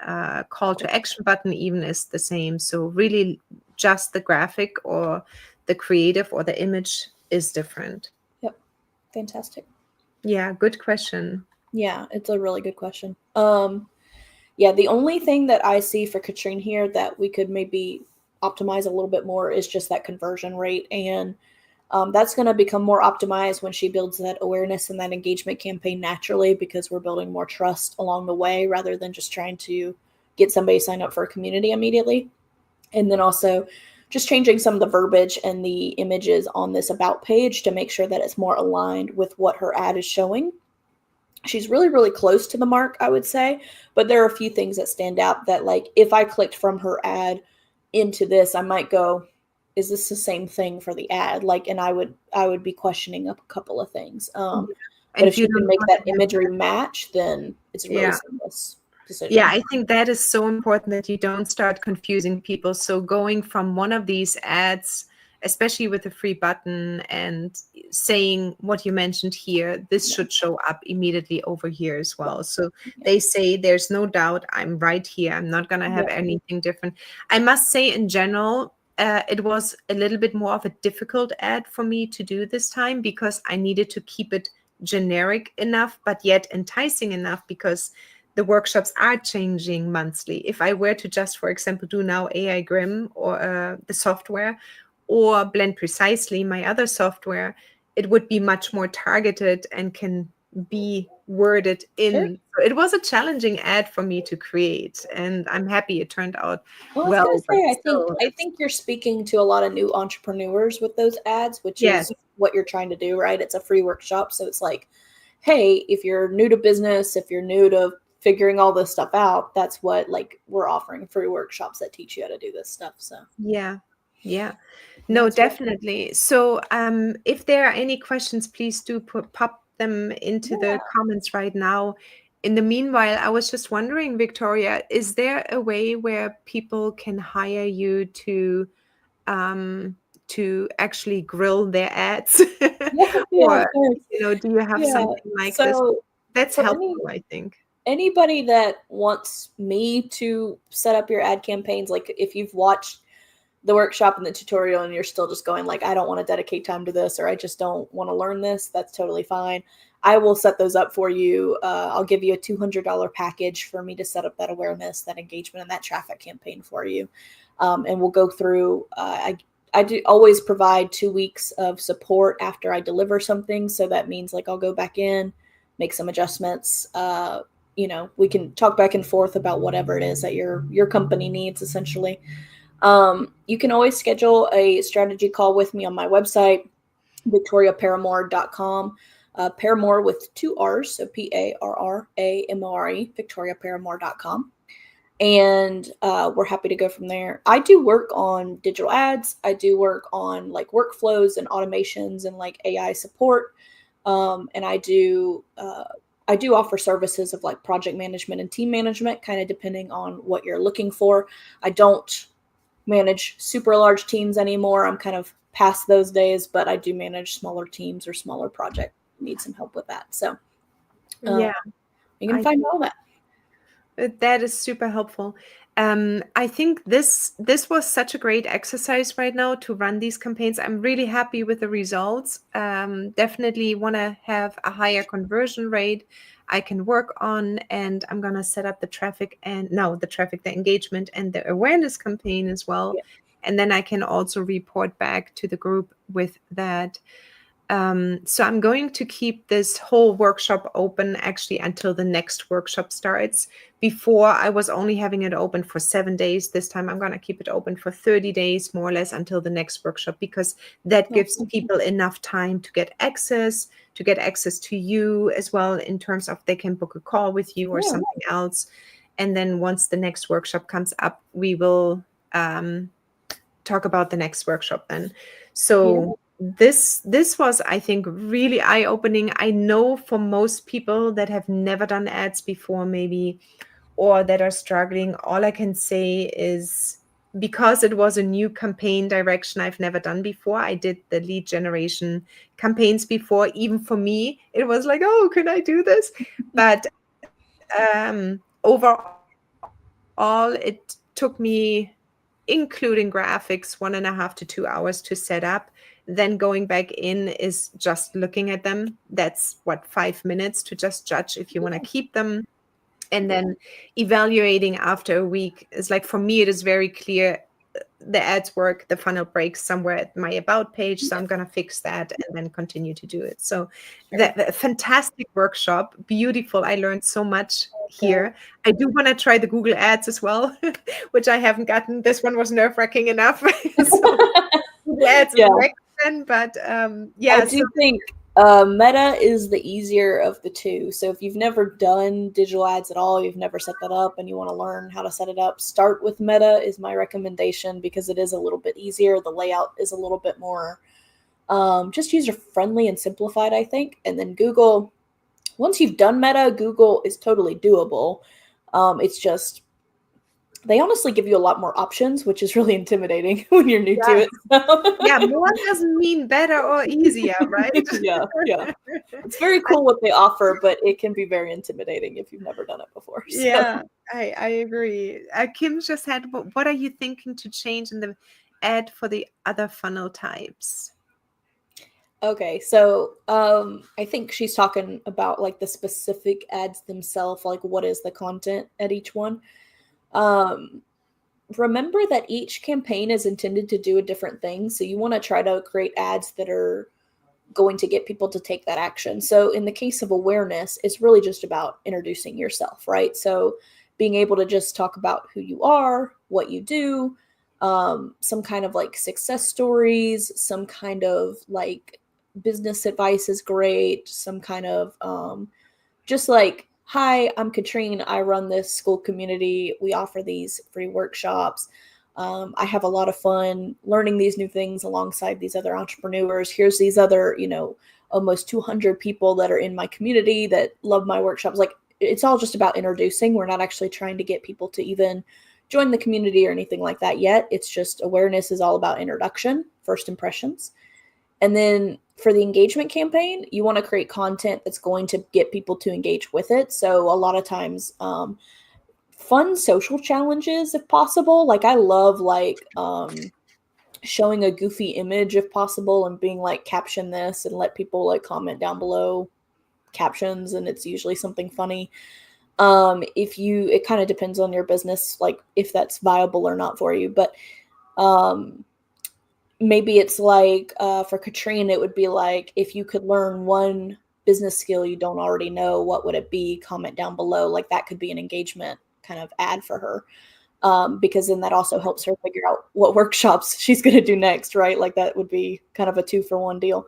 Speaker 1: call to action button even is the same. So really just the graphic or the creative or the image is different.
Speaker 2: Yep. Fantastic.
Speaker 1: Yeah, good question.
Speaker 2: Yeah, it's a really good question. Yeah, the only thing that I see for Katrine here that we could maybe optimize a little bit more is just that conversion rate. And that's going to become more optimized when she builds that awareness and that engagement campaign naturally, because we're building more trust along the way rather than just trying to get somebody to sign up for a community immediately. And then also just changing some of the verbiage and the images on this about page to make sure that it's more aligned with what her ad is showing. She's really, really close to the mark, I would say, but there are a few things that stand out that, like, if I clicked from her ad into this, I might go, is this the same thing for the ad? Like, and I would be questioning up a couple of things.
Speaker 1: Yeah.
Speaker 2: But
Speaker 1: And
Speaker 2: if
Speaker 1: you
Speaker 2: she can
Speaker 1: don't
Speaker 2: make
Speaker 1: want
Speaker 2: that
Speaker 1: to have
Speaker 2: imagery match, then it's really
Speaker 1: yeah.
Speaker 2: seamless. decision.
Speaker 1: Yeah, I think that is so important that you don't start confusing people. So going from one of these ads, especially with the free button, and saying what you mentioned here, this should show up immediately over here as well. So they say there's no doubt I'm right here. I'm not going to have anything different. I must say in general, it was a little bit more of a difficult ad for me to do this time because I needed to keep it generic enough, but yet enticing enough, because the workshops are changing monthly. If I were to just, for example, do now AI Grim or the software, or Blend Precisely, my other software, it would be much more targeted and can be worded in.
Speaker 2: Sure.
Speaker 1: So it was a challenging ad for me to create, and I'm happy it turned out
Speaker 2: Well, I was
Speaker 1: well.
Speaker 2: gonna
Speaker 1: But
Speaker 2: say,
Speaker 1: still,
Speaker 2: I think you're speaking to a lot of new entrepreneurs with those ads, which
Speaker 1: yes,
Speaker 2: is what you're trying to do, right? It's a free workshop, so it's like, hey, if you're new to business, if you're new to figuring all this stuff out, that's what, like, we're offering free workshops that teach you how to do this stuff. So
Speaker 1: yeah. No,
Speaker 2: that's great.
Speaker 1: definitely. So if there are any questions, please do pop them into the comments right now. In the meanwhile, I was just wondering, Victoria, is there a way where people can hire you to actually grill their ads?
Speaker 2: Yeah,
Speaker 1: Or,
Speaker 2: of course.
Speaker 1: do you have
Speaker 2: Yeah.
Speaker 1: something like this?
Speaker 2: So
Speaker 1: That's
Speaker 2: for
Speaker 1: helpful, I think.
Speaker 2: anybody that wants me to set up your ad campaigns, like if you've watched the workshop and the tutorial and you're still just going like, I don't want to dedicate time to this, or I just don't want to learn this, that's totally fine. I will set those up for you. I'll give you a $200 package for me to set up that awareness, that engagement, and that traffic campaign for you. And we'll go through, I do always provide 2 weeks of support after I deliver something. So that means like I'll go back in, make some adjustments. We can talk back and forth about whatever it is that your company needs, essentially. You can always schedule a strategy call with me on my website, victoriaparamore.com. Paramore with 2 R's, so Parramore, victoriaparamore.com. And we're happy to go from there. I do work on digital ads. I do work on like workflows and automations and like AI support. And I do offer services of like project management and team management, kind of depending on what you're looking for. I don't manage super large teams anymore. I'm kind of past those days, but I do manage smaller teams or smaller projects. Need some help with that. So
Speaker 1: Yeah,
Speaker 2: you can find all that.
Speaker 1: that is super helpful. I think this was such a great exercise right now to run these campaigns. I'm really happy with the results. Definitely want to have a higher conversion rate I can work on, and I'm gonna set up the engagement and the awareness campaign as well.
Speaker 2: Yeah.
Speaker 1: And then I can also report back to the group with that. So I'm going to keep this whole workshop open actually until the next workshop starts. Before, I was only having it open for 7 days. This time I'm going to keep it open for 30 days, more or less, until the next workshop, because that gives people enough time to get access to you as well, in terms of they can book a call with you or something else. And then once the next workshop comes up, we will talk about the next workshop then. So this was, I think, really eye-opening. I know for most people that have never done ads before, maybe, or that are struggling, all I can say is, because it was a new campaign direction I've never done before. I did the lead generation campaigns before. Even for me, it was like, oh, can I do this? But overall, it took me, including graphics, 1.5 to 2 hours to set up. Then going back in is just looking at them. That's 5 minutes to just judge if you want to keep them. And then evaluating after a week is like, for me, it is very clear the ads work, the funnel breaks somewhere at my about page. So I'm going to fix that and then continue to do it. So the fantastic workshop, beautiful. I learned so much here. I do want to try the Google ads as well, which I haven't gotten. This one was nerve-wracking enough. So Google ads is but
Speaker 2: I do think Meta is the easier of the two. So if you've never done digital ads at all, you've never set that up, and you want to learn how to set it up, start with Meta is my recommendation, because it is a little bit easier. The layout is a little bit more just user-friendly and simplified, I think. And then Google, once you've done Meta, Google is totally doable. It's just, they honestly give you a lot more options, which is really intimidating when you're new to
Speaker 1: Yeah.
Speaker 2: it. So.
Speaker 1: Yeah, more doesn't mean better or easier, right?
Speaker 2: Yeah. It's very cool what they offer, but it can be very intimidating if you've never done it before. So.
Speaker 1: Yeah, I agree. Kim just had, what are you thinking to change in the ad for the other funnel types?
Speaker 2: Okay, so I think she's talking about like the specific ads themselves, like what is the content at each one. Um, Remember that each campaign is intended to do a different thing, so you want to try to create ads that are going to get people to take that action. So in the case of awareness, it's really just about introducing yourself, right? So being able to just talk about who you are, what you do, some kind of like success stories, some kind of like business advice is great, some kind of just like, hi, I'm Katrine. I run this school community. We offer these free workshops. I have a lot of fun learning these new things alongside these other entrepreneurs. Here's these other, almost 200 people that are in my community that love my workshops. Like, it's all just about introducing. We're not actually trying to get people to even join the community or anything like that yet. It's just awareness is all about introduction, first impressions. And then for the engagement campaign, you want to create content that's going to get people to engage with it. So a lot of times, fun social challenges if possible. Like I love showing a goofy image if possible and being like, caption this and let people like comment down below captions, and it's usually something funny. It kind of depends on your business, like if that's viable or not for you. But maybe it's like for Katrine, it would be like, if you could learn one business skill you don't already know, what would it be? Comment down below. Like that could be an engagement kind of ad for her. Because then that also helps her figure out what workshops she's going to do next, right? Like that would be kind of a 2-for-1 deal.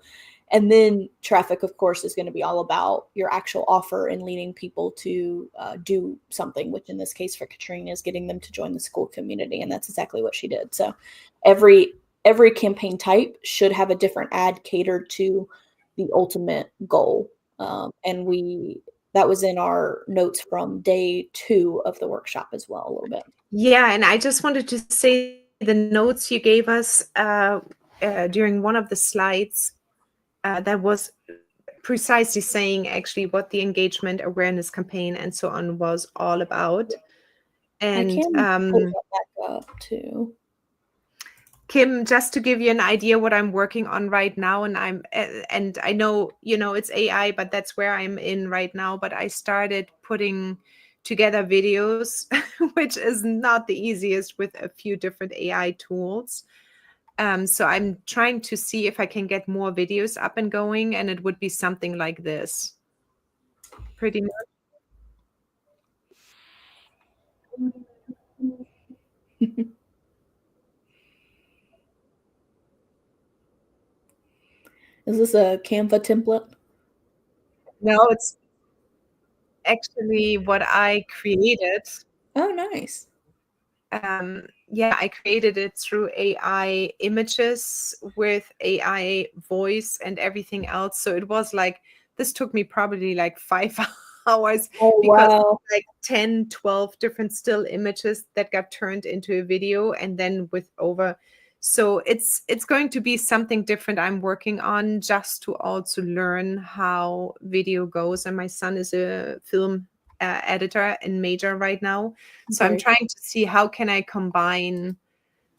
Speaker 2: And then traffic, of course, is going to be all about your actual offer and leading people to do something, which in this case for Katrine is getting them to join the school community. And that's exactly what she did. So every campaign type should have a different ad catered to the ultimate goal. And that was in our notes from day 2 of the workshop as well, a little bit.
Speaker 1: Yeah, and I just wanted to say the notes you gave us during one of the slides, that was precisely saying actually what the engagement awareness campaign and so on was all about. And
Speaker 2: I can put that back up too.
Speaker 1: Kim, just to give you an idea what I'm working on right now, and I know, it's AI, but that's where I'm in right now. But I started putting together videos, which is not the easiest with a few different AI tools. So I'm trying to see if I can get more videos up and going, and it would be something like this. Pretty much.
Speaker 2: Is this a Canva template?
Speaker 1: No, it's actually what I created.
Speaker 2: Oh, nice.
Speaker 1: Yeah, I created it through AI images with AI voice and everything else. So it was like, this took me probably like 5 hours
Speaker 2: Oh,
Speaker 1: because
Speaker 2: wow.
Speaker 1: like 10, 12 different still images that got turned into a video and then with over. So it's going to be something different I'm working on, just to also learn how video goes. And my son is a film editor and major right now. So I'm trying to see how can I combine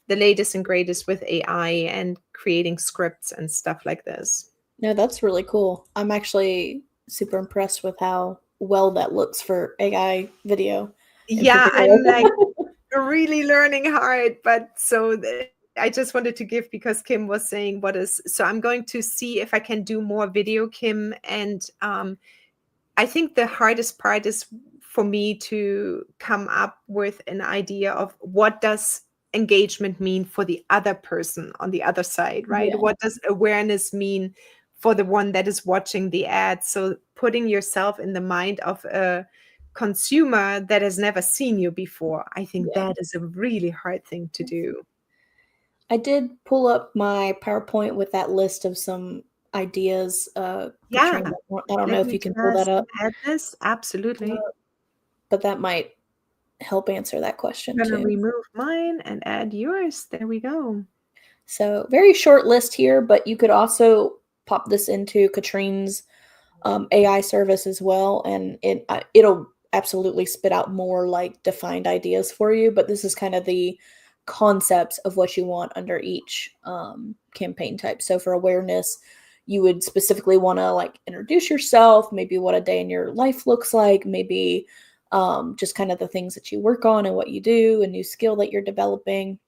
Speaker 1: the latest and greatest with AI and creating scripts and stuff like this.
Speaker 2: No, that's really cool. I'm actually super impressed with how well that looks for AI video in
Speaker 1: Yeah,
Speaker 2: particular.
Speaker 1: I'm like really learning hard, but I just wanted to give, because Kim was saying so I'm going to see if I can do more video, Kim, and I think the hardest part is for me to come up with an idea of what does engagement mean for the other person on the other side, right?
Speaker 2: Yeah.
Speaker 1: What does awareness mean for the one that is watching the ad? So putting yourself in the mind of a consumer that has never seen you before, I think
Speaker 2: Yeah.
Speaker 1: that is a really hard thing to do.
Speaker 2: I did pull up my PowerPoint with that list of some ideas.
Speaker 1: Yeah.
Speaker 2: Katrina, I don't know
Speaker 1: Let
Speaker 2: if
Speaker 1: me
Speaker 2: you can pull that
Speaker 1: just
Speaker 2: up,
Speaker 1: add this. Absolutely.
Speaker 2: but that might help answer that question
Speaker 1: I'm going to
Speaker 2: too.
Speaker 1: remove mine and add yours. There we go.
Speaker 2: So very short list here, but you could also pop this into Katrine's AI service as well, and it'll absolutely spit out more like defined ideas for you. But this is kind of the concepts of what you want under each campaign type. So for awareness, you would specifically want to like introduce yourself, maybe what a day in your life looks like, maybe just kind of the things that you work on and what you do, a new skill that you're developing.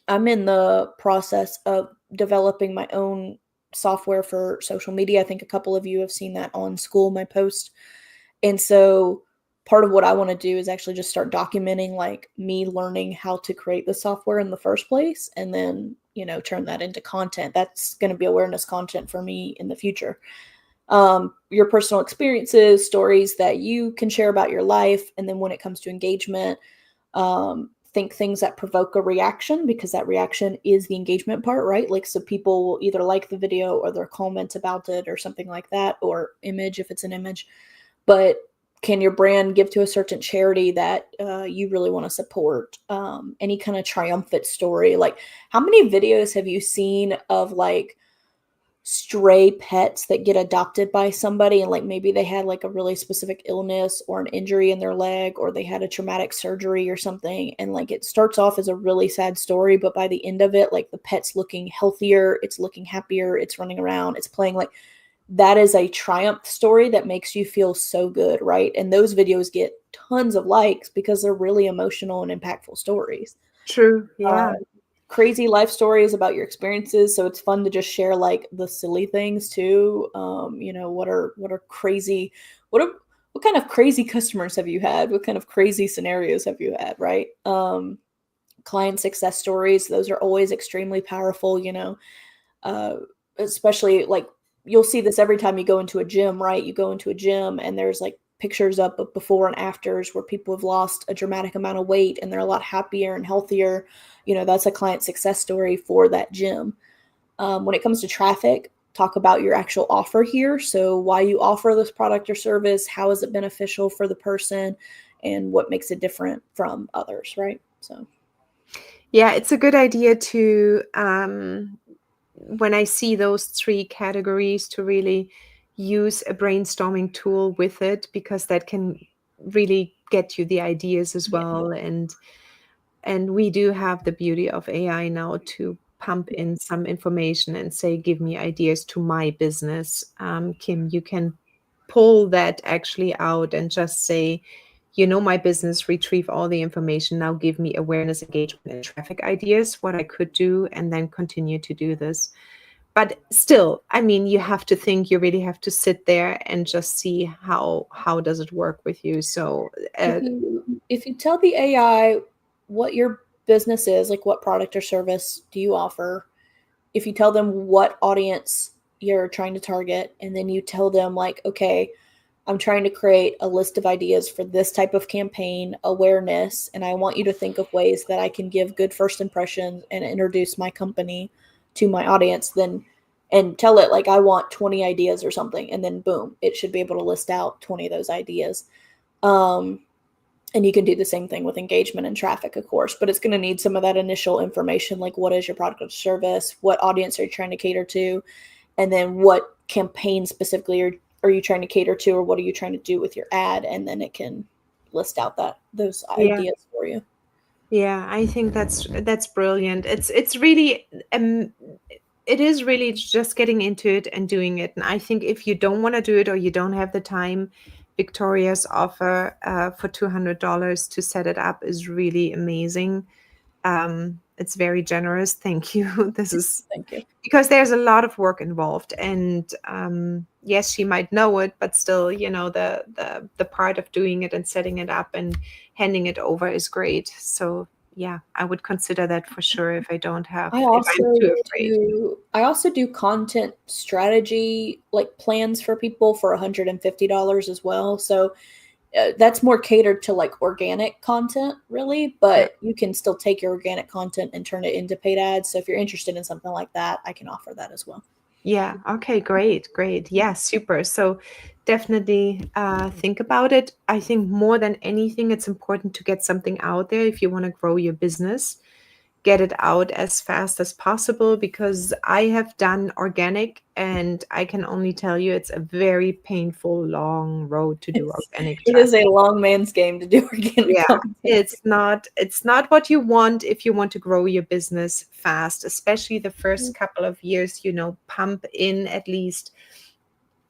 Speaker 2: I'm in the process of developing my own software for social media. I think a couple of you have seen that on School, my post. And so part of what I want to do is actually just start documenting like me learning how to create the software in the first place, and then, turn that into content. That's going to be awareness content for me in the future. Your personal experiences, stories that you can share about your life. And then when it comes to engagement, think things that provoke a reaction, because that reaction is the engagement part, right? Like, so people will either like the video or their comment about it or something like that, or image if it's an image. But can your brand give to a certain charity that you really want to support? Any kind of triumphant story. Like, how many videos have you seen of like stray pets that get adopted by somebody, and like maybe they had like a really specific illness or an injury in their leg, or they had a traumatic surgery or something, and like it starts off as a really sad story, but by the end of it, like the pet's looking healthier, it's looking happier, it's running around, it's playing. Like, that is a triumph story that makes you feel so good, right? And those videos get tons of likes because they're really emotional and impactful stories.
Speaker 1: True. Yeah.
Speaker 2: Crazy life stories about your experiences, so it's fun to just share like the silly things too. What are crazy, what kind of crazy customers have you had, what kind of crazy scenarios have you had, right? Client success stories, those are always extremely powerful. Especially like you'll see this every time you go into a gym, right? You go into a gym and there's like pictures up of before and afters where people have lost a dramatic amount of weight and they're a lot happier and healthier. That's a client success story for that gym. When it comes to traffic, talk about your actual offer here. So why you offer this product or service, how is it beneficial for the person, and what makes it different from others, right? So
Speaker 1: Yeah, it's a good idea to, when I see those three categories, to really use a brainstorming tool with it, because that can really get you the ideas as
Speaker 2: yeah.
Speaker 1: well. And we do have the beauty of AI now to pump in some information and say, give me ideas to my business. Kim, you can pull that actually out and just say, my business, retrieve all the information. Now give me awareness, engagement, and traffic ideas, what I could do, and then continue to do this. But still, I mean, you have to think, you really have to sit there and just see how does it work with you. So
Speaker 2: If you tell the AI what your business is, like what product or service do you offer, if you tell them what audience you're trying to target, and then you tell them like, okay, I'm trying to create a list of ideas for this type of campaign awareness, and I want you to think of ways that I can give good first impressions and introduce my company to my audience, then, and tell it like I want 20 ideas or something, and then boom, it should be able to list out 20 of those ideas. And you can do the same thing with engagement and traffic, of course, but it's going to need some of that initial information, like what is your product or service, what audience are you trying to cater to, and then what campaign specifically are you trying to cater to, or what are you trying to do with your ad, and then it can list out those
Speaker 1: yeah.
Speaker 2: ideas for you.
Speaker 1: Yeah, I think that's brilliant. It's really it is really just getting into it and doing it. And I think if you don't want to do it or you don't have the time, Victoria's offer for $200 to set it up is really amazing. It's very generous. Thank you. This is
Speaker 2: Thank you.
Speaker 1: because there's a lot of work involved, and yes, she might know it, but still, the part of doing it and setting it up and handing it over is great. So yeah, I would consider that for sure if I don't have, if I'm too afraid.
Speaker 2: I also do content strategy like plans for people for $150 as well. So that's more catered to like organic content, really, but you can still take your organic content and turn it into paid ads. So if you're interested in something like that, I can offer that as well.
Speaker 1: Yeah. Okay. Great. Great. Yeah. Super. So definitely think about it. I think more than anything, it's important to get something out there if you want to grow your business. Get it out as fast as possible, because I have done organic and I can only tell you it's a very painful, long road to do organic
Speaker 2: It is a
Speaker 1: traffic.
Speaker 2: long man's game to do organic
Speaker 1: Yeah,
Speaker 2: content.
Speaker 1: it's not what you want if you want to grow your business fast, especially the first couple of years, pump in at least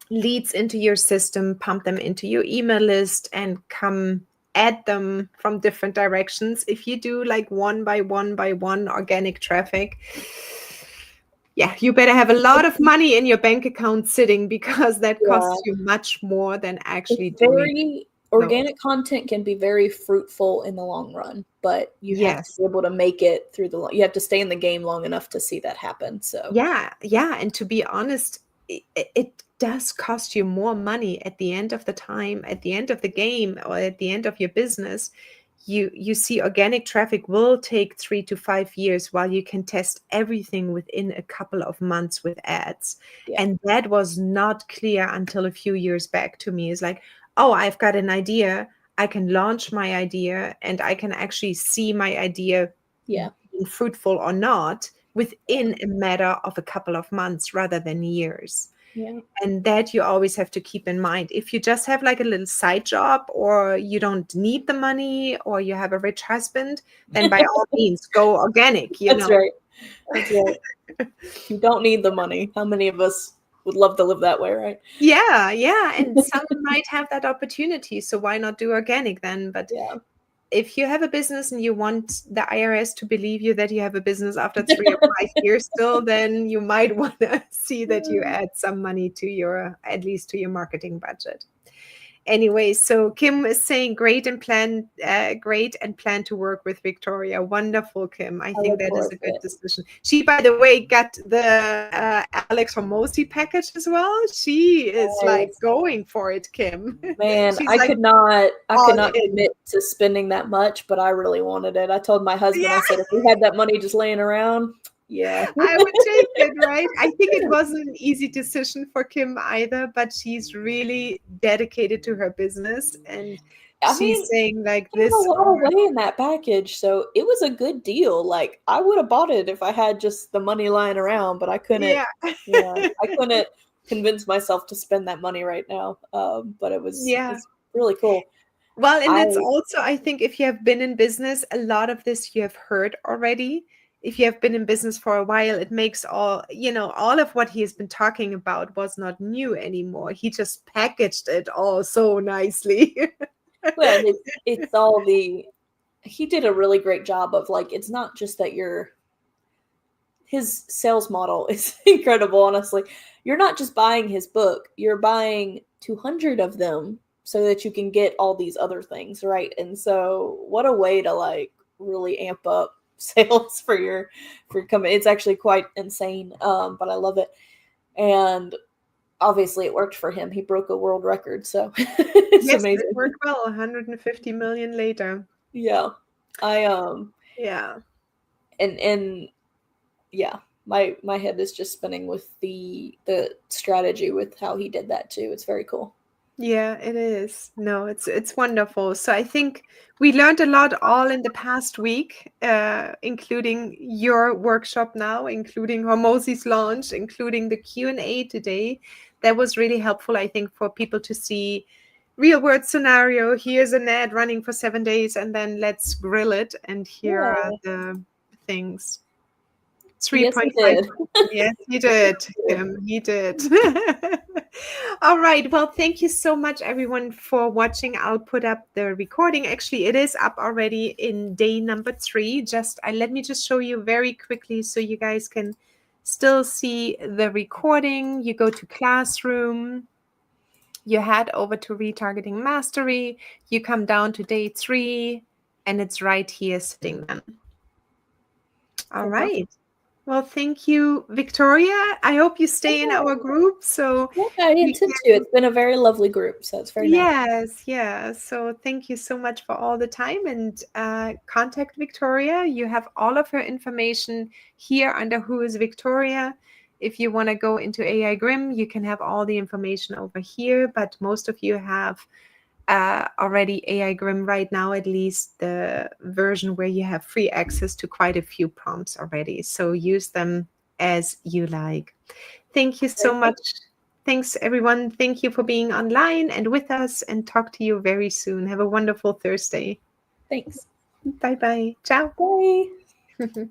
Speaker 1: leads into your system, pump them into your email list, and come add them from different directions. If you do like one by one by one organic traffic, yeah, you better have a lot of money in your bank account sitting, because that
Speaker 2: Yeah.
Speaker 1: costs you much more than actually
Speaker 2: It's
Speaker 1: doing
Speaker 2: very
Speaker 1: those.
Speaker 2: organic content can be very fruitful in the long run, but you have to
Speaker 1: Yes.
Speaker 2: be able to make it through you have to stay in the game long enough to see that happen. So
Speaker 1: Yeah, yeah. And to be honest, it does cost you more money at the end of the time, at the end of the game, or at the end of your business. You see, organic traffic will take 3 to 5 years, while you can test everything within a couple of months with ads.
Speaker 2: yeah,
Speaker 1: And that was not clear until a few years back to me. It's like, oh, I've got an idea. I can launch my idea, and I can actually see my idea
Speaker 2: yeah,
Speaker 1: being fruitful or not within a matter of a couple of months rather than years.
Speaker 2: yeah.
Speaker 1: And that you always have to keep in mind. If you just have like a little side job, or you don't need the money, or you have a rich husband, then by all means go organic,
Speaker 2: That's right. That's right. You don't need the money. How many of us would love to live that way, right?
Speaker 1: Yeah, yeah. And some might have that opportunity. So why not do organic then? But
Speaker 2: Yeah.
Speaker 1: if you have a business and you want the IRS to believe you that you have a business after 3 or 5 years still, then you might want to see that you add some money to at least to your marketing budget. Anyway, so Kim is saying great and plan to work with Victoria. Wonderful, Kim. I
Speaker 2: I
Speaker 1: think
Speaker 2: look
Speaker 1: that is
Speaker 2: forward
Speaker 1: a
Speaker 2: to
Speaker 1: good
Speaker 2: it.
Speaker 1: decision. She, by the way, got the Alex Hormozy package as well. She is like
Speaker 2: Nice.
Speaker 1: going for it, Kim.
Speaker 2: Man,
Speaker 1: She's
Speaker 2: I
Speaker 1: like
Speaker 2: could not
Speaker 1: all in.
Speaker 2: commit to spending that much, but I really wanted it. I told my husband, I
Speaker 1: Yeah.
Speaker 2: said, if we had that money just laying around, yeah.
Speaker 1: I would take it, right? I think it wasn't an easy decision for Kim either, but she's really dedicated to her business, and
Speaker 2: I
Speaker 1: she's
Speaker 2: mean,
Speaker 1: saying like
Speaker 2: there's a
Speaker 1: this.
Speaker 2: lot of way in that package, so it was a good deal. Like I would have bought it if I had just the money lying around, but I couldn't.
Speaker 1: Yeah.
Speaker 2: Yeah, I couldn't convince myself to spend that money right now. But
Speaker 1: Yeah.
Speaker 2: it's really cool.
Speaker 1: Well, and
Speaker 2: I
Speaker 1: it's also, I think, if you have been in business, a lot of this you have heard already. If you have been in business for a while, it makes all of what he has been talking about was not new anymore. He just packaged it all so nicely.
Speaker 2: well, it's all the he did a really great job of like it's not just that his sales model is incredible, honestly. You're not just buying his book, you're buying 200 of them so that you can get all these other things, right? And so what a way to like really amp up sales for your company. It's actually quite insane, but I love it. And obviously it worked for him. He broke a world record, so it's
Speaker 1: Yes, it
Speaker 2: amazing.
Speaker 1: worked well. 150 million later.
Speaker 2: Yeah. I
Speaker 1: Yeah.
Speaker 2: and yeah, my head is just spinning with the strategy with how he did that too. It's very cool.
Speaker 1: Yeah, it is. No, it's wonderful. So I think we learned a lot all in the past week, including your workshop now, including Hormozy's launch, including the Q&A today. That was really helpful, I think, for people to see real world scenario. Here's an ad running for 7 days, and then let's grill it. And here are
Speaker 2: Yeah.
Speaker 1: the things.
Speaker 2: Yes, he
Speaker 1: 3.5.
Speaker 2: did.
Speaker 1: Yes, he did. He did. All right. Well, thank you so much, everyone, for watching. I'll put up the recording. Actually, it is up already in day number 3. Let me just show you very quickly so you guys can still see the recording. You go to Classroom. You head over to Retargeting Mastery. You come down to day 3, and it's right here sitting then. All right. Well, thank you, Victoria. I hope you stay in our group. So
Speaker 2: Yeah, I
Speaker 1: we
Speaker 2: intend to.
Speaker 1: can,
Speaker 2: It's been a very lovely group, so it's very nice.
Speaker 1: yes, yeah. So thank you so much for all the time, and contact Victoria. You have all of her information here under Who is Victoria. If you want to go into AI Grim, you can have all the information over here, but most of you have already AI Grim right now, at least the version where you have free access to quite a few prompts already. So use them as you like. Thank you so much. Thanks, everyone. Thank you for being online and with us, and talk to you very soon. Have a wonderful Thursday.
Speaker 2: Thanks.
Speaker 1: Bye-bye. Ciao.
Speaker 2: Bye.